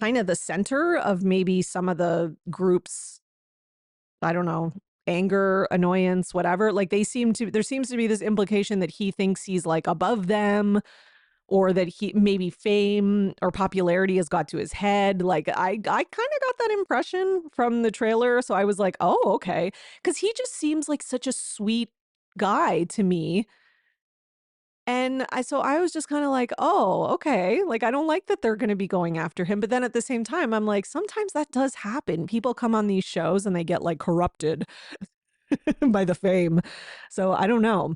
kind of the center of maybe some of the group's, I don't know, anger, annoyance, whatever. Like there seems to be this implication that he thinks he's like above them or that he maybe fame or popularity has got to his head. Like I kind of got that impression from the trailer. So I was like, oh, okay. Because he just seems like such a sweet guy to me. And I was just kind of like, oh, okay. Like, I don't like that they're going to be going after him. But then at the same time, I'm like, sometimes that does happen. People come on these shows and they get like corrupted by the fame. So I don't know.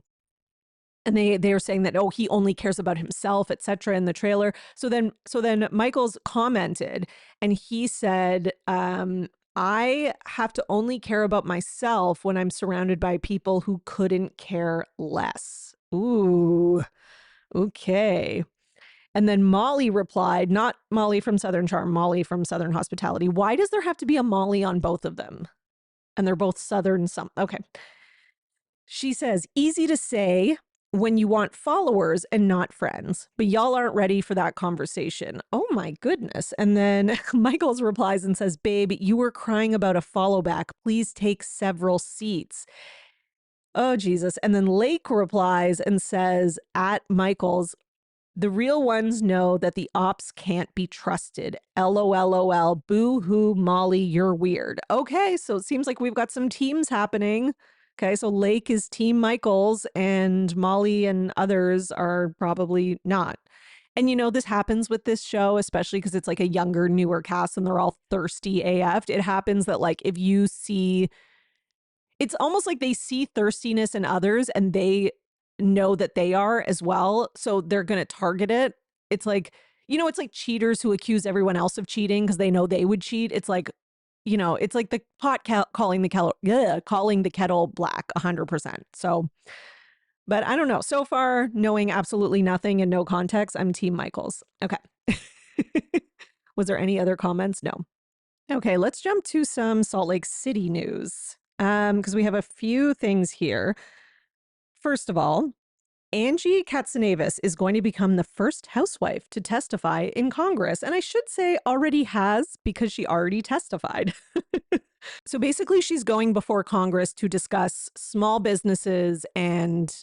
And they are saying that, oh, he only cares about himself, etc. in the trailer. So then Michael's commented and he said, I have to only care about myself when I'm surrounded by people who couldn't care less. Ooh, okay. And then Molly replied, not Molly from Southern Charm, Molly from Southern Hospitality. Why does there have to be a Molly on both of them? And they're both Southern okay. She says, easy to say when you want followers and not friends, but y'all aren't ready for that conversation. Oh my goodness. And then Michaels replies and says, babe, you were crying about a follow back. Please take several seats. Oh, Jesus. And then Lake replies and says at Michaels, the real ones know that the ops can't be trusted. LOLOL, boo hoo, Molly, you're weird. Okay, so it seems like we've got some teams happening. Okay, so Lake is Team Michaels and Molly and others are probably not. And you know, this happens with this show, especially because it's like a younger, newer cast and they're all thirsty AF. It happens that like if you see it's almost like they see thirstiness in others and they know that they are as well. So they're going to target it. It's like, it's like cheaters who accuse everyone else of cheating because they know they would cheat. It's like, it's like the calling the kettle black 100%. So, but I don't know. So far, knowing absolutely nothing and no context, I'm Team Michaels. Okay. Was there any other comments? No. Okay, let's jump to some Salt Lake City news because we have a few things here. First of all, Angie Katsanevis is going to become the first housewife to testify in Congress. And I should say already has because she already testified. So basically, she's going before Congress to discuss small businesses and,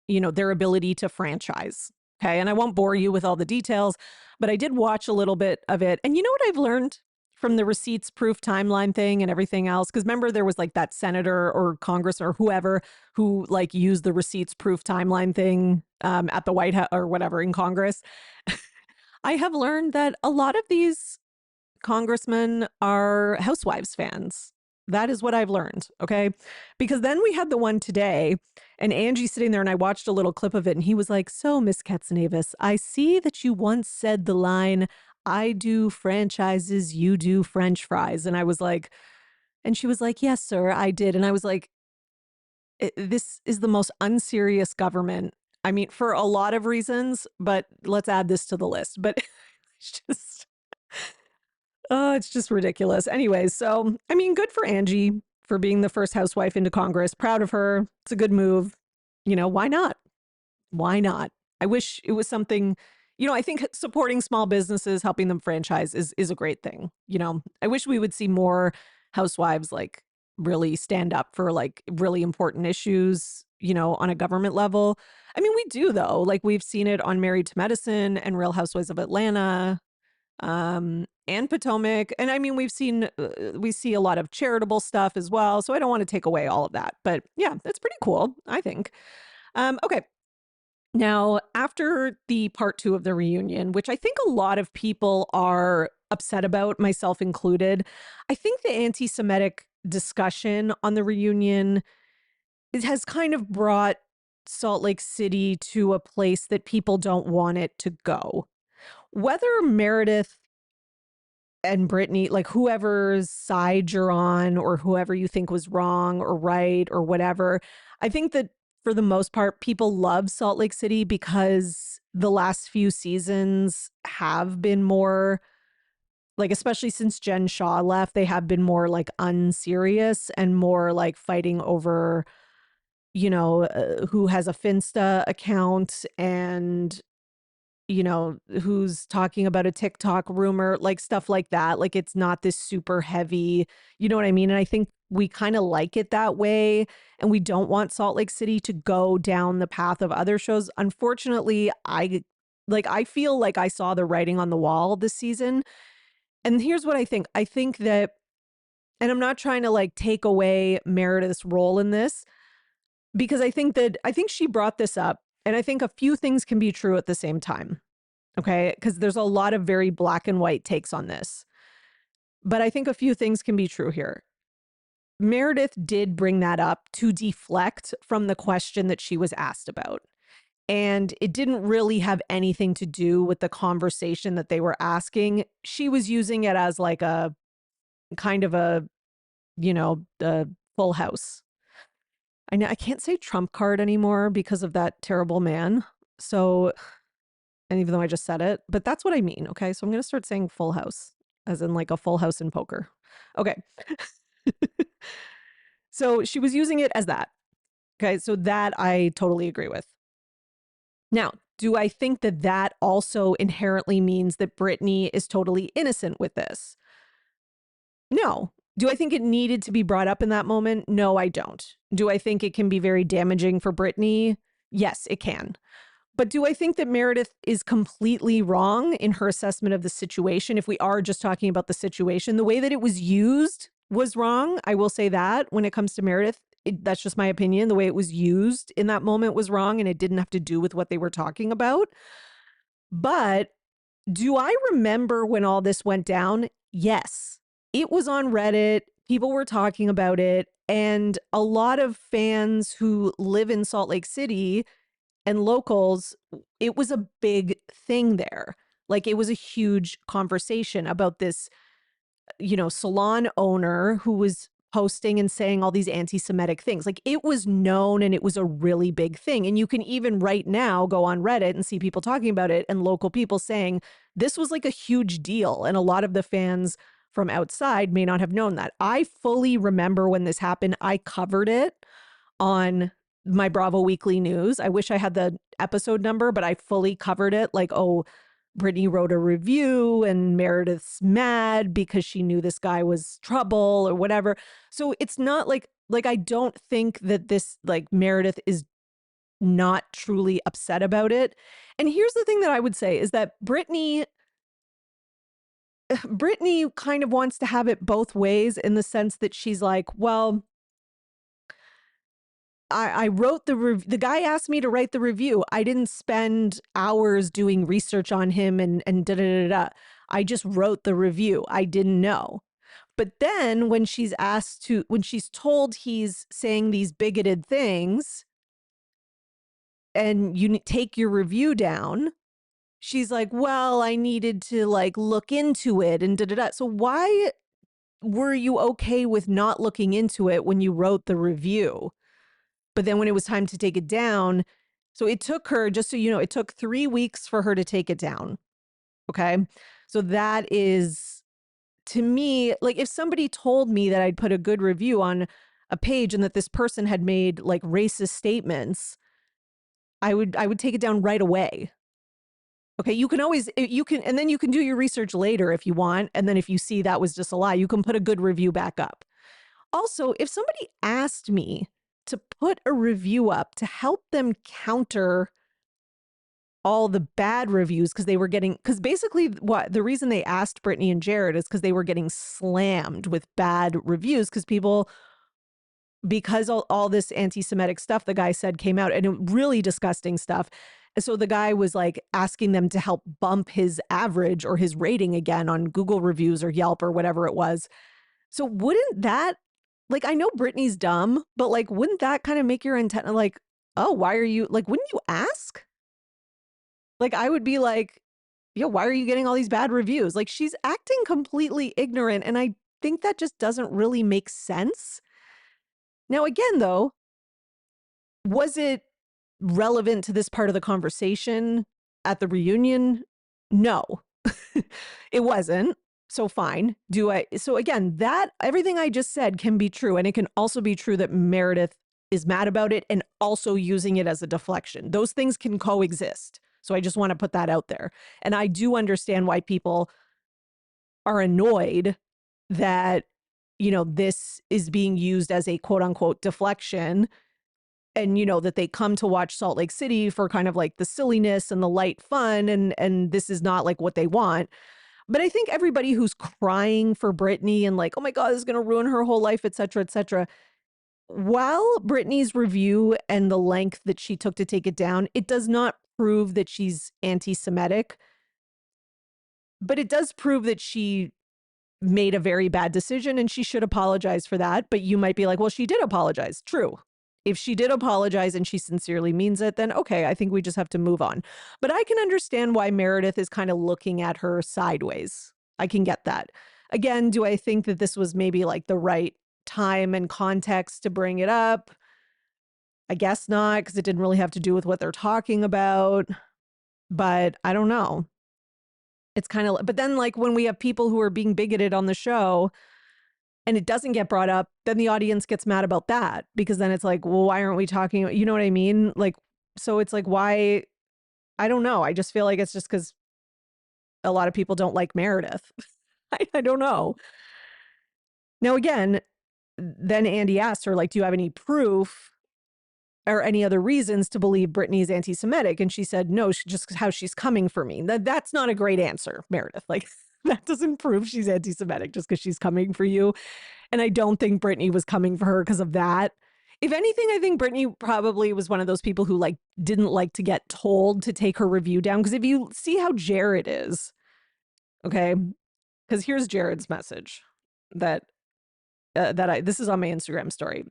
their ability to franchise. Okay. And I won't bore you with all the details, but I did watch a little bit of it. And you know what I've learned from the receipts proof timeline thing and everything else? Because remember, there was like that senator or Congress or whoever who like used the receipts proof timeline thing at the White House or whatever in Congress. I have learned that a lot of these congressmen are Housewives fans. That is what I've learned. Okay. Because then we had the one today and Angie's sitting there and I watched a little clip of it and he was like, "So, Miss Katsanevis, I see that you once said the line, 'I do franchises, you do French fries.'" And I was like, and she was like, "Yes, sir, I did." And I was like, This is the most unserious government. I mean, for a lot of reasons, but let's add this to the list. But it's just, oh, it's just ridiculous. Anyways, so, I mean, good for Angie for being the first housewife into Congress. Proud of her. It's a good move. Why not? Why not? I wish it was something, I think supporting small businesses, helping them franchise is a great thing. I wish we would see more housewives like really stand up for like really important issues, on a government level. I mean, we do though. Like we've seen it on Married to Medicine and Real Housewives of Atlanta, and Potomac. And I mean, we see a lot of charitable stuff as well. So I don't want to take away all of that, but yeah, that's pretty cool, I think. Okay. Now, after the part 2 of the reunion, which I think a lot of people are upset about, myself included, I think the anti-Semitic discussion on the reunion, it has kind of brought Salt Lake City to a place that people don't want it to go. Whether Meredith and Brittany, like whoever's side you're on or whoever you think was wrong or right or whatever, I think that for the most part, people love Salt Lake City because the last few seasons have been more like, especially since Jen Shaw left, they have been more like unserious and more like fighting over, who has a Finsta account and, who's talking about a TikTok rumor, like stuff like that. Like it's not this super heavy, you know what I mean? And I think we kind of like it that way. And we don't want Salt Lake City to go down the path of other shows. Unfortunately, I feel like I saw the writing on the wall this season. And here's what I think. I think that, and I'm not trying to like take away Meredith's role in this, because I think she brought this up. And I think a few things can be true at the same time. Okay. Because there's a lot of very black and white takes on this. But I think a few things can be true here. Meredith did bring that up to deflect from the question that she was asked about. And it didn't really have anything to do with the conversation that they were asking. She was using it as like a kind of a, a full house. I know I can't say trump card anymore because of that terrible man. So, and even though I just said it, but that's what I mean. Okay. So I'm going to start saying full house as in like a full house in poker. Okay. So she was using it as that. Okay. So that I totally agree with. Now, do I think that that also inherently means that Brittany is totally innocent with this? No. Do I think it needed to be brought up in that moment? No, I don't. Do I think it can be very damaging for Brittany? Yes, it can. But do I think that Meredith is completely wrong in her assessment of the situation? If we are just talking about the situation, the way that it was used was wrong. I will say that when it comes to Meredith, that's just my opinion. The way it was used in that moment was wrong, and it didn't have to do with what they were talking about. But do I remember when all this went down? Yes. It was on Reddit. people were talking about it, and a lot of fans who live in Salt Lake City and locals, it was a big thing there. Like, it was a huge conversation about this, salon owner who was posting and saying all these anti-Semitic things. Like, it was known and it was a really big thing. And you can even right now go on Reddit and see people talking about it and local people saying this was like a huge deal. And a lot of the fans from outside may not have known that. I fully remember when this happened. I covered it on my Bravo Weekly News. I wish I had the episode number, but I fully covered it. Like, oh, Brittany wrote a review and Meredith's mad because she knew this guy was trouble or whatever. So it's not like I don't think that this, like, Meredith is not truly upset about it. And here's the thing that I would say is that Brittany kind of wants to have it both ways, in the sense that she's like, well, I wrote the guy asked me to write the review. I didn't spend hours doing research on him and da da da da. I just wrote the review. I didn't know. But then when she's told he's saying these bigoted things and you take your review down, she's like, well, I needed to like look into it and da da da. So why were you okay with not looking into it when you wrote the review? But then when it was time to take it down, so it took her, just so you know, it took 3 weeks for her to take it down. Okay. So that is, to me, like, if somebody told me that I'd put a good review on a page and that this person had made like racist statements, I would take it down right away. Okay. You can always, and then you can do your research later if you want. And then if you see that was just a lie, you can put a good review back up. Also, if somebody asked me to put a review up to help them counter all the bad reviews, because basically what the reason they asked Brittany and Jared is because they were getting slammed with bad reviews because all this anti-Semitic stuff the guy said came out, and really disgusting stuff. And so the guy was like asking them to help bump his average or his rating again on Google reviews or Yelp or whatever it was. So wouldn't that, like, I know Brittany's dumb, but like, wouldn't that kind of make your antenna like, oh, why are you, like, wouldn't you ask? Like, I would be like, yeah, why are you getting all these bad reviews? Like, she's acting completely ignorant. And I think that just doesn't really make sense. Now, again, though, was it relevant to this part of the conversation at the reunion? No, it wasn't. So fine. So again, that everything I just said can be true. And it can also be true that Meredith is mad about it and also using it as a deflection. Those things can coexist. So I just want to put that out there. And I do understand why people are annoyed that, this is being used as a quote unquote deflection. And, that they come to watch Salt Lake City for kind of like the silliness and the light fun. And this is not like what they want. But I think everybody who's crying for Brittany and like, oh my God, this is going to ruin her whole life, et cetera, while Brittany's review and the length that she took to take it down, it does not prove that she's anti-Semitic, but it does prove that she made a very bad decision and she should apologize for that. But you might be like, well, she did apologize. True. If she did apologize and she sincerely means it, then okay, I think we just have to move on. But I can understand why Meredith is kind of looking at her sideways. I can get that. Again, do I think that this was maybe like the right time and context to bring it up? I guess not, because it didn't really have to do with what they're talking about. But I don't know. It's kind of, but then like when we have people who are being bigoted on the show, and it doesn't get brought up, then the audience gets mad about that, because then it's like, well, why aren't we talking? You know what I mean? Like, so it's like, why? I don't know. I just feel like it's just because a lot of people don't like Meredith. I don't know. Now, again, then Andy asked her, like, do you have any proof or any other reasons to believe Brittany's anti-Semitic? And she said, no, just how she's coming for me. That's not a great answer, Meredith. Like, that doesn't prove she's anti-Semitic just because she's coming for you. And I don't think Brittany was coming for her because of that. If anything, I think Brittany probably was one of those people who like didn't like to get told to take her review down. Because if you see how Jared is, okay, because here's Jared's message that this is on my Instagram story.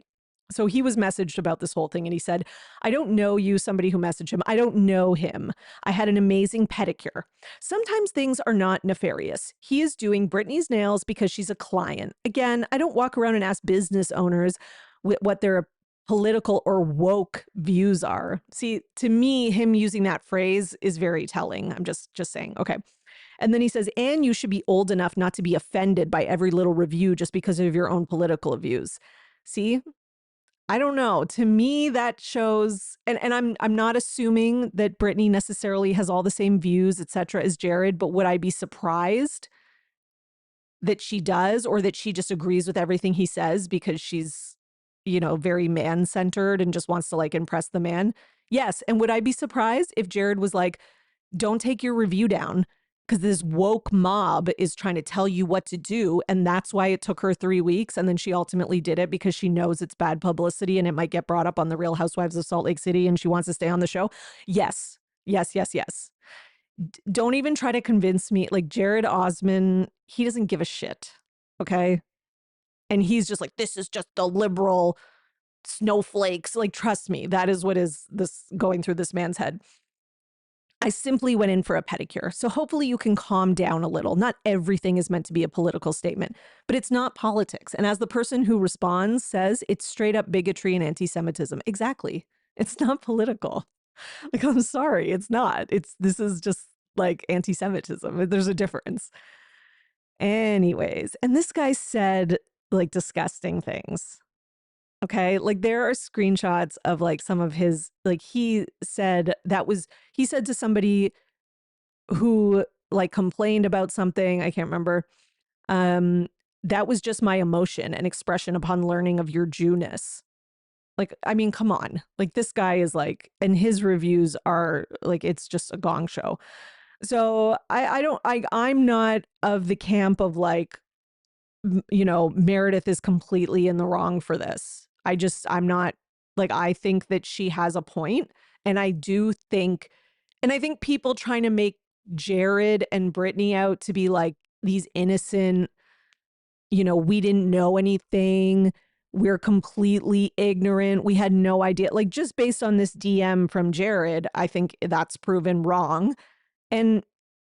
So he was messaged about this whole thing and he said, I don't know you, somebody who messaged him. I don't know him. I had an amazing pedicure. Sometimes things are not nefarious. He is doing Brittany's nails because she's a client. Again, I don't walk around and ask business owners what their political or woke views are. See, to me, him using that phrase is very telling. I'm just saying. Okay. And then he says, and you should be old enough not to be offended by every little review just because of your own political views. See? I don't know. To me, that shows, and I'm not assuming that Brittany necessarily has all the same views, et cetera, as Jared, but would I be surprised that she does, or that she just agrees with everything he says because she's, very man-centered and just wants to like impress the man? Yes. And would I be surprised if Jared was like, don't take your review down because this woke mob is trying to tell you what to do. And that's why it took her 3 weeks. And then she ultimately did it because she knows it's bad publicity and it might get brought up on the Real Housewives of Salt Lake City and she wants to stay on the show. Yes. Yes, yes, yes. Don't even try to convince me. Like Jared Osman, he doesn't give a shit. Okay. And he's just like, this is just the liberal snowflakes. Like, trust me, that is what is this going through this man's head. I simply went in for a pedicure. So hopefully you can calm down a little. Not everything is meant to be a political statement, but it's not politics. And as the person who responds says, it's straight up bigotry and anti-Semitism. Exactly. It's not political. Like, I'm sorry, it's not. This is just like anti-Semitism. There's a difference. Anyways, and this guy said like disgusting things. Okay. Like there are screenshots of like some of his, like he said to somebody who like complained about something. I can't remember. That was just my emotion and expression upon learning of your Jewness. Like, I mean, come on. Like this guy is like, and his reviews are like, it's just a gong show. So I'm not of the camp of like, Meredith is completely in the wrong for this. I'm not like, I think that she has a point. And I think people trying to make Jared and Brittany out to be like these innocent, we didn't know anything. We're completely ignorant. We had no idea. Like just based on this DM from Jared, I think that's proven wrong. And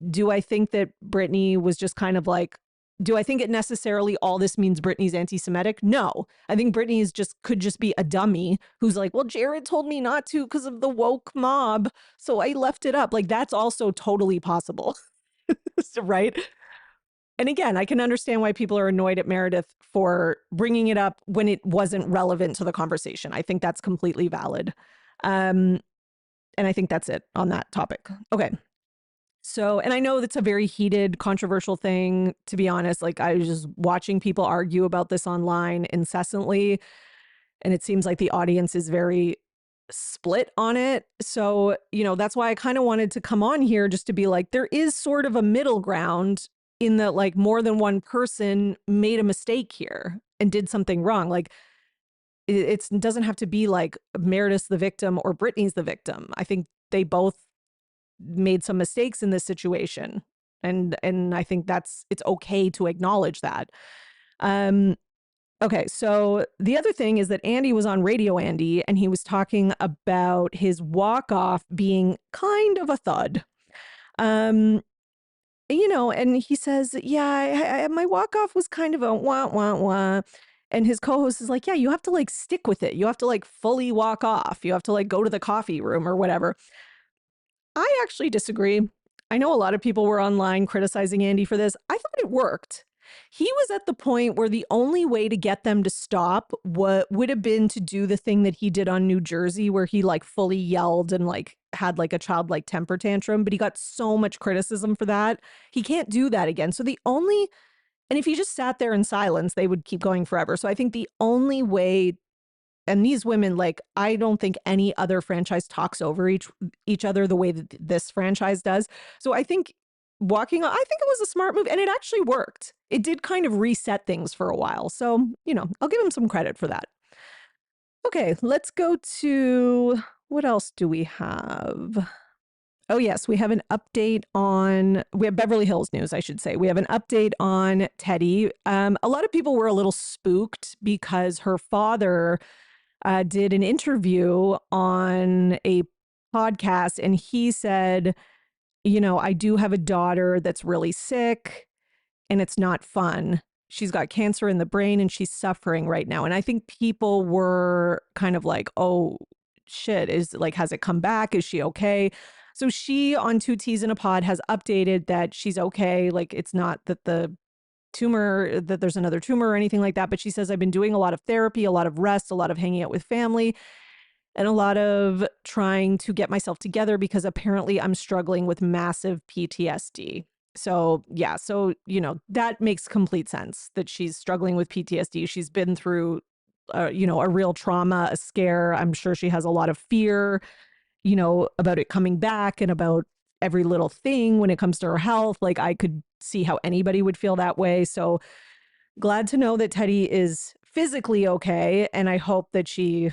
do I think that Brittany was just kind of like, do I think it necessarily all this means Brittany's anti-Semitic? No. I think Brittany could just be a dummy who's like, well, Jared told me not to because of the woke mob, so I left it up. Like that's also totally possible. Right? And again, I can understand why people are annoyed at Meredith for bringing it up when it wasn't relevant to the conversation. I think that's completely valid. And I think that's it on that topic. Okay. So, and I know that's a very heated, controversial thing, to be honest. Like I was just watching people argue about this online incessantly. And it seems like the audience is very split on it. So, that's why I kind of wanted to come on here just to be like, there is sort of a middle ground in that like more than one person made a mistake here and did something wrong. Like it doesn't have to be like Meredith's the victim or Brittany's the victim. I think they both made some mistakes in this situation. And I think it's okay to acknowledge that. Okay. So the other thing is that Andy was on Radio Andy and he was talking about his walk-off being kind of a thud. And he says, yeah, my walk-off was kind of a wah, wah, wah. And his co-host is like, yeah, you have to like stick with it. You have to like fully walk off. You have to like go to the coffee room or whatever. I actually disagree. I know a lot of people were online criticizing Andy for this. I thought it worked. He was at the point where the only way to get them to stop would have been to do the thing that he did on New Jersey, where he like fully yelled and like had like a childlike temper tantrum, but he got so much criticism for that. He can't do that again. So and if he just sat there in silence, they would keep going forever. So I think the only way, and these women, like, I don't think any other franchise talks over each other the way that this franchise does. So I think I think it was a smart move and it actually worked. It did kind of reset things for a while. So, I'll give him some credit for that. Okay, let's go to, what else do we have? Oh, yes. We have an update on, we have Beverly Hills news, I should say. We have an update on Teddy. A lot of people were a little spooked because her father did an interview on a podcast and he said, you know, I do have a daughter that's really sick and it's not fun. She's got cancer in the brain and she's suffering right now. And I think people were kind of like, oh, shit, is like, has it come back? Is she okay? So she on Two Teas in a Pod has updated that she's okay. Like, it's not that the tumor, that there's another tumor or anything like that. But she says, I've been doing a lot of therapy, a lot of rest, a lot of hanging out with family, and a lot of trying to get myself together because apparently I'm struggling with massive PTSD. So, yeah, so, you know, that makes complete sense that she's struggling with PTSD. She's been through, you know, a real trauma, a scare. I'm sure she has a lot of fear, you know, about it coming back and about every little thing when it comes to her health. Like, I could see how anybody would feel that way. So, glad to know that Teddy is physically okay. And I hope that she,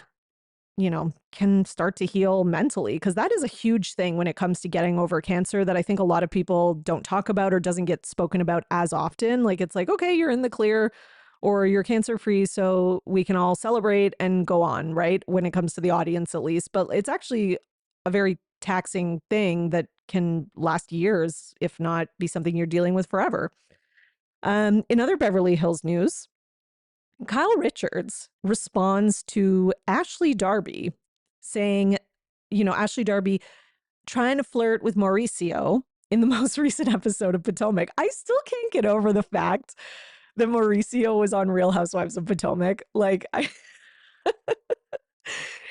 you know, can start to heal mentally, because that is a huge thing when it comes to getting over cancer that I think a lot of people don't talk about or doesn't get spoken about as often. Like, it's like, okay, you're in the clear or you're cancer free, so we can all celebrate and go on, right? When it comes to the audience, at least. But it's actually a very taxing thing that can last years, if not be something you're dealing with forever. In other Beverly Hills news, Kyle Richards responds to Ashley Darby saying, you know, Ashley Darby trying to flirt with Mauricio in the most recent episode of Potomac. I still can't get over the fact that Mauricio was on Real Housewives of Potomac. Like,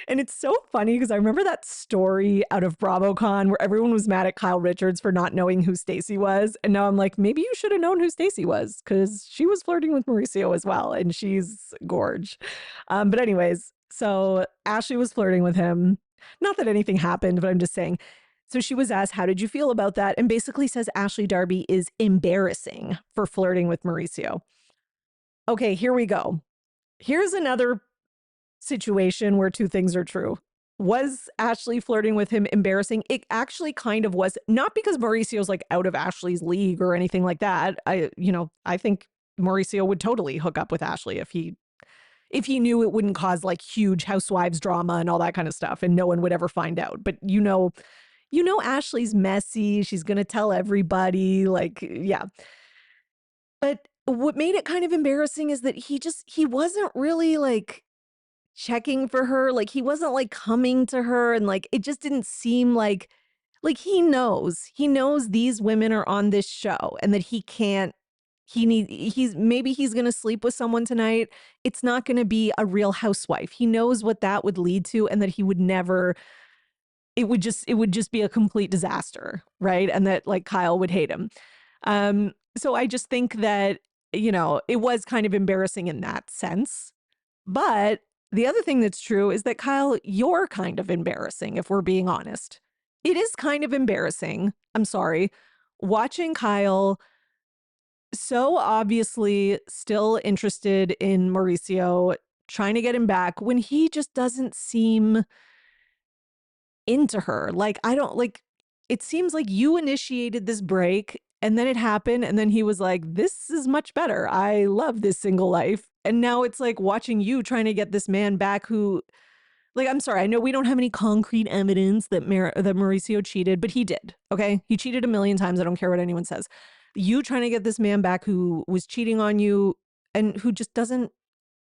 and it's so funny because I remember that story out of BravoCon where everyone was mad at Kyle Richards for not knowing who Stacey was. And now I'm like, maybe you should have known who Stacey was because she was flirting with Mauricio as well. And she's gorge. But anyways, so Ashley was flirting with him. Not that anything happened, but I'm just saying. So she was asked, how did you feel about that? And basically says Ashley Darby is embarrassing for flirting with Mauricio. Okay, here we go. Here's another situation where two things are true. Was Ashley flirting with him embarrassing? It actually kind of was, not because Mauricio's like out of Ashley's league or anything like that. I think Mauricio would totally hook up with Ashley if he knew it wouldn't cause like huge housewives drama and all that kind of stuff and no one would ever find out. But you know Ashley's messy. She's going to tell everybody, like, yeah. But what made it kind of embarrassing is that he wasn't really like checking for her. Like, he wasn't like coming to her, and like it just didn't seem like he knows these women are on this show and that he's going to sleep with someone tonight. It's not going to be a Real Housewife. He knows what that would lead to and that he would never, it would just be a complete disaster, right? And that like Kyle would hate him. So I just think that, you know, it was kind of embarrassing in that sense. But the other thing that's true is that, Kyle, you're kind of embarrassing, if we're being honest. It is kind of embarrassing, I'm sorry, watching Kyle so obviously still interested in Mauricio, trying to get him back when he just doesn't seem into her. Like, it seems like you initiated this break and then it happened and then he was like, this is much better. I love this single life. And now it's like watching you trying to get this man back who, like, I'm sorry, I know we don't have any concrete evidence that Mauricio cheated, but he did, okay? He cheated a million times. I don't care what anyone says. You trying to get this man back who was cheating on you and who just doesn't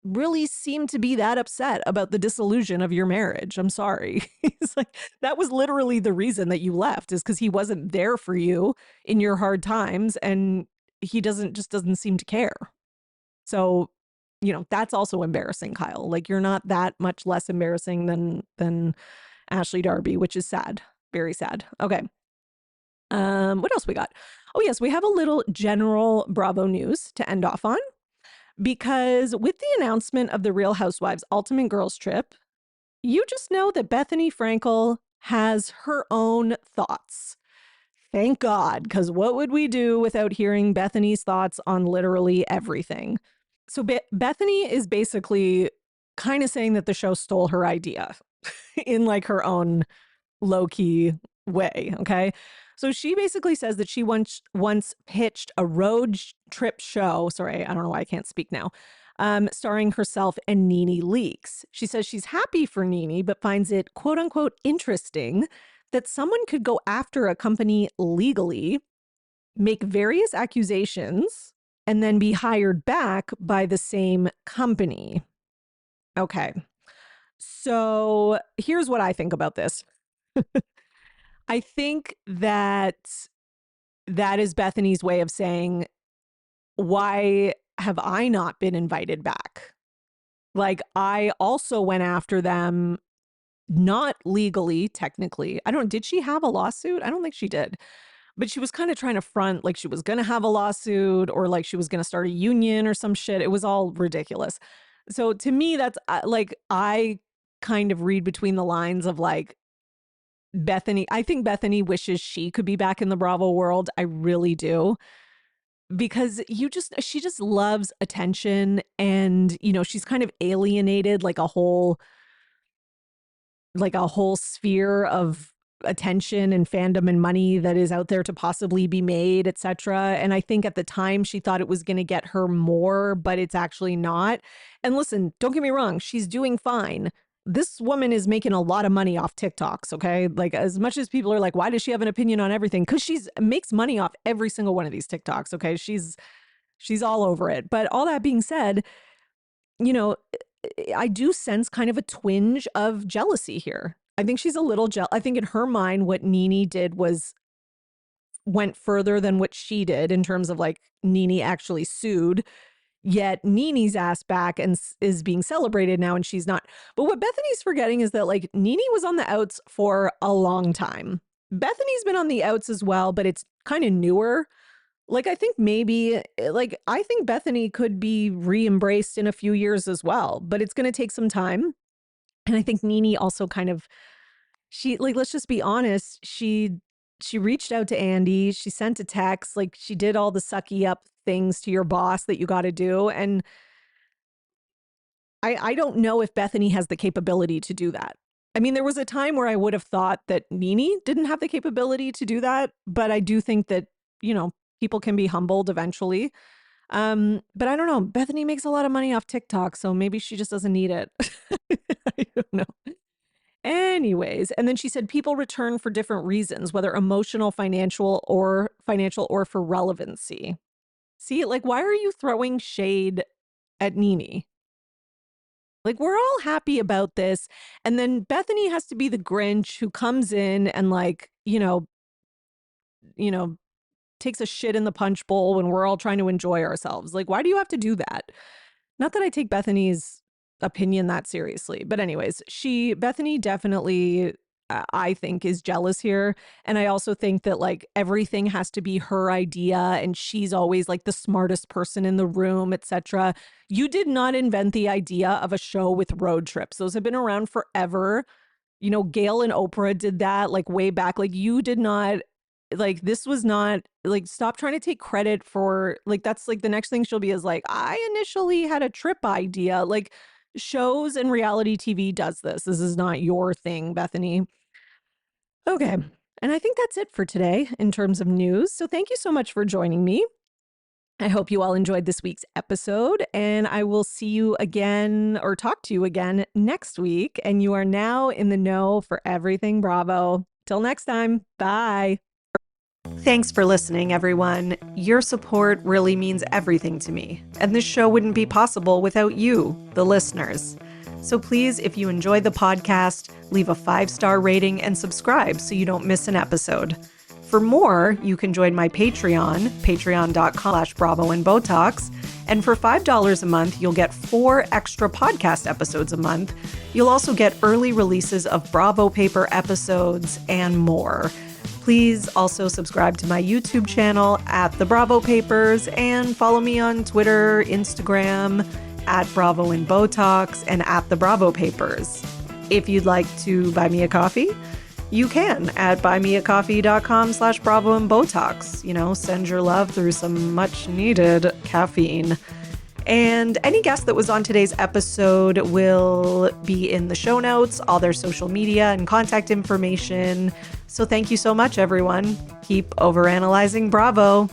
really seem to be that upset about the disillusion of your marriage. I'm sorry. He's like, that was literally the reason that you left, is because he wasn't there for you in your hard times and he doesn't seem to care. So, you know, that's also embarrassing, Kyle. Like, you're not that much less embarrassing than Ashley Darby, which is sad. Very sad. Okay. What else we got? Oh, yes, we have a little general Bravo news to end off on. Because with the announcement of the Real Housewives Ultimate Girls Trip, you just know that Bethany Frankel has her own thoughts. Thank God, because what would we do without hearing Bethany's thoughts on literally everything? So Bethany is basically kind of saying that the show stole her idea in like her own low-key way. Okay. So she basically says that she once pitched a road trip show. Sorry, I don't know why I can't speak now. Starring herself and Nene Leakes. She says she's happy for Nene, but finds it quote unquote interesting that someone could go after a company legally, make various accusations, and then be hired back by the same company. Okay. So here's what I think about this. I think that is Bethany's way of saying, why have I not been invited back? Like, I also went after them, not legally, technically. Did she have a lawsuit? I don't think she did. But she was kind of trying to front like she was going to have a lawsuit or like she was going to start a union or some shit. It was all ridiculous. So to me, that's like, I kind of read between the lines of like, Bethany, I think Bethany wishes she could be back in the Bravo world. I really do. Because she just loves attention, and, you know, she's kind of alienated like a whole sphere of attention and fandom and money that is out there to possibly be made, etc. And I think at the time she thought it was going to get her more, but it's actually not. And listen, don't get me wrong, she's doing fine. This woman is making a lot of money off TikToks, okay? Like, as much as people are like, why does she have an opinion on everything? Because she's makes money off every single one of these TikToks, okay? She's all over it. But all that being said, you know, I do sense kind of a twinge of jealousy here. I think she's a little I think in her mind, what Nene did went further than what she did in terms of like Nene actually sued. Yet Nene's ass back and is being celebrated now, and she's not. But what Bethany's forgetting is that like Nene was on the outs for a long time. Bethany's been on the outs as well, but it's kind of newer. Like, I think maybe, like, I think Bethany could be re-embraced in a few years as well, but it's going to take some time. And I think Nene also kind of, she, like, let's just be honest, she reached out to Andy, she sent a text, like, she did all the sucky up things to your boss that you got to do. And I don't know if Bethany has the capability to do that. I mean, there was a time where I would have thought that Nene didn't have the capability to do that, but I do think that, you know, people can be humbled eventually. But I don't know. Bethany makes a lot of money off TikTok, so maybe she just doesn't need it. I don't know. Anyways, and then she said people return for different reasons, whether emotional, financial, or for relevancy. See, like, why are you throwing shade at Nene? Like, we're all happy about this. And then Bethany has to be the Grinch who comes in and like, you know, takes a shit in the punch bowl when we're all trying to enjoy ourselves. Like, why do you have to do that? Not that I take Bethany's opinion that seriously, but anyways, Bethany definitely, I think, is jealous here. And I also think that like everything has to be her idea and she's always like the smartest person in the room, etc. You did not invent the idea of a show with road trips. Those have been around forever. You know, Gail and Oprah did that like way back. Like, you did not, like, this was not, like, stop trying to take credit for, like, that's like the next thing she'll be is like, I initially had a trip idea. Like, shows and reality TV does this. This is not your thing, Bethany. Okay. And I think that's it for today in terms of news. So thank you so much for joining me. I hope you all enjoyed this week's episode, and I will see you again or talk to you again next week. And you are now in the know for everything Bravo. Till next time. Bye. Thanks for listening, everyone. Your support really means everything to me, and this show wouldn't be possible without you, the listeners. So please, if you enjoy the podcast, leave a 5-star rating and subscribe so you don't miss an episode. For more, you can join my Patreon, patreon.com/Bravo and and for $5 a month, you'll get 4 extra podcast episodes a month. You'll also get early releases of Bravo Paper episodes and more. Please also subscribe to my YouTube channel at The Bravo Papers and follow me on Twitter, Instagram, at Bravo and Botox and at The Bravo Papers. If you'd like to buy me a coffee, you can at buymeacoffee.com/Bravo and Botox. You know, send your love through some much needed caffeine. And any guest that was on today's episode will be in the show notes, all their social media and contact information. So thank you so much, everyone. Keep overanalyzing Bravo.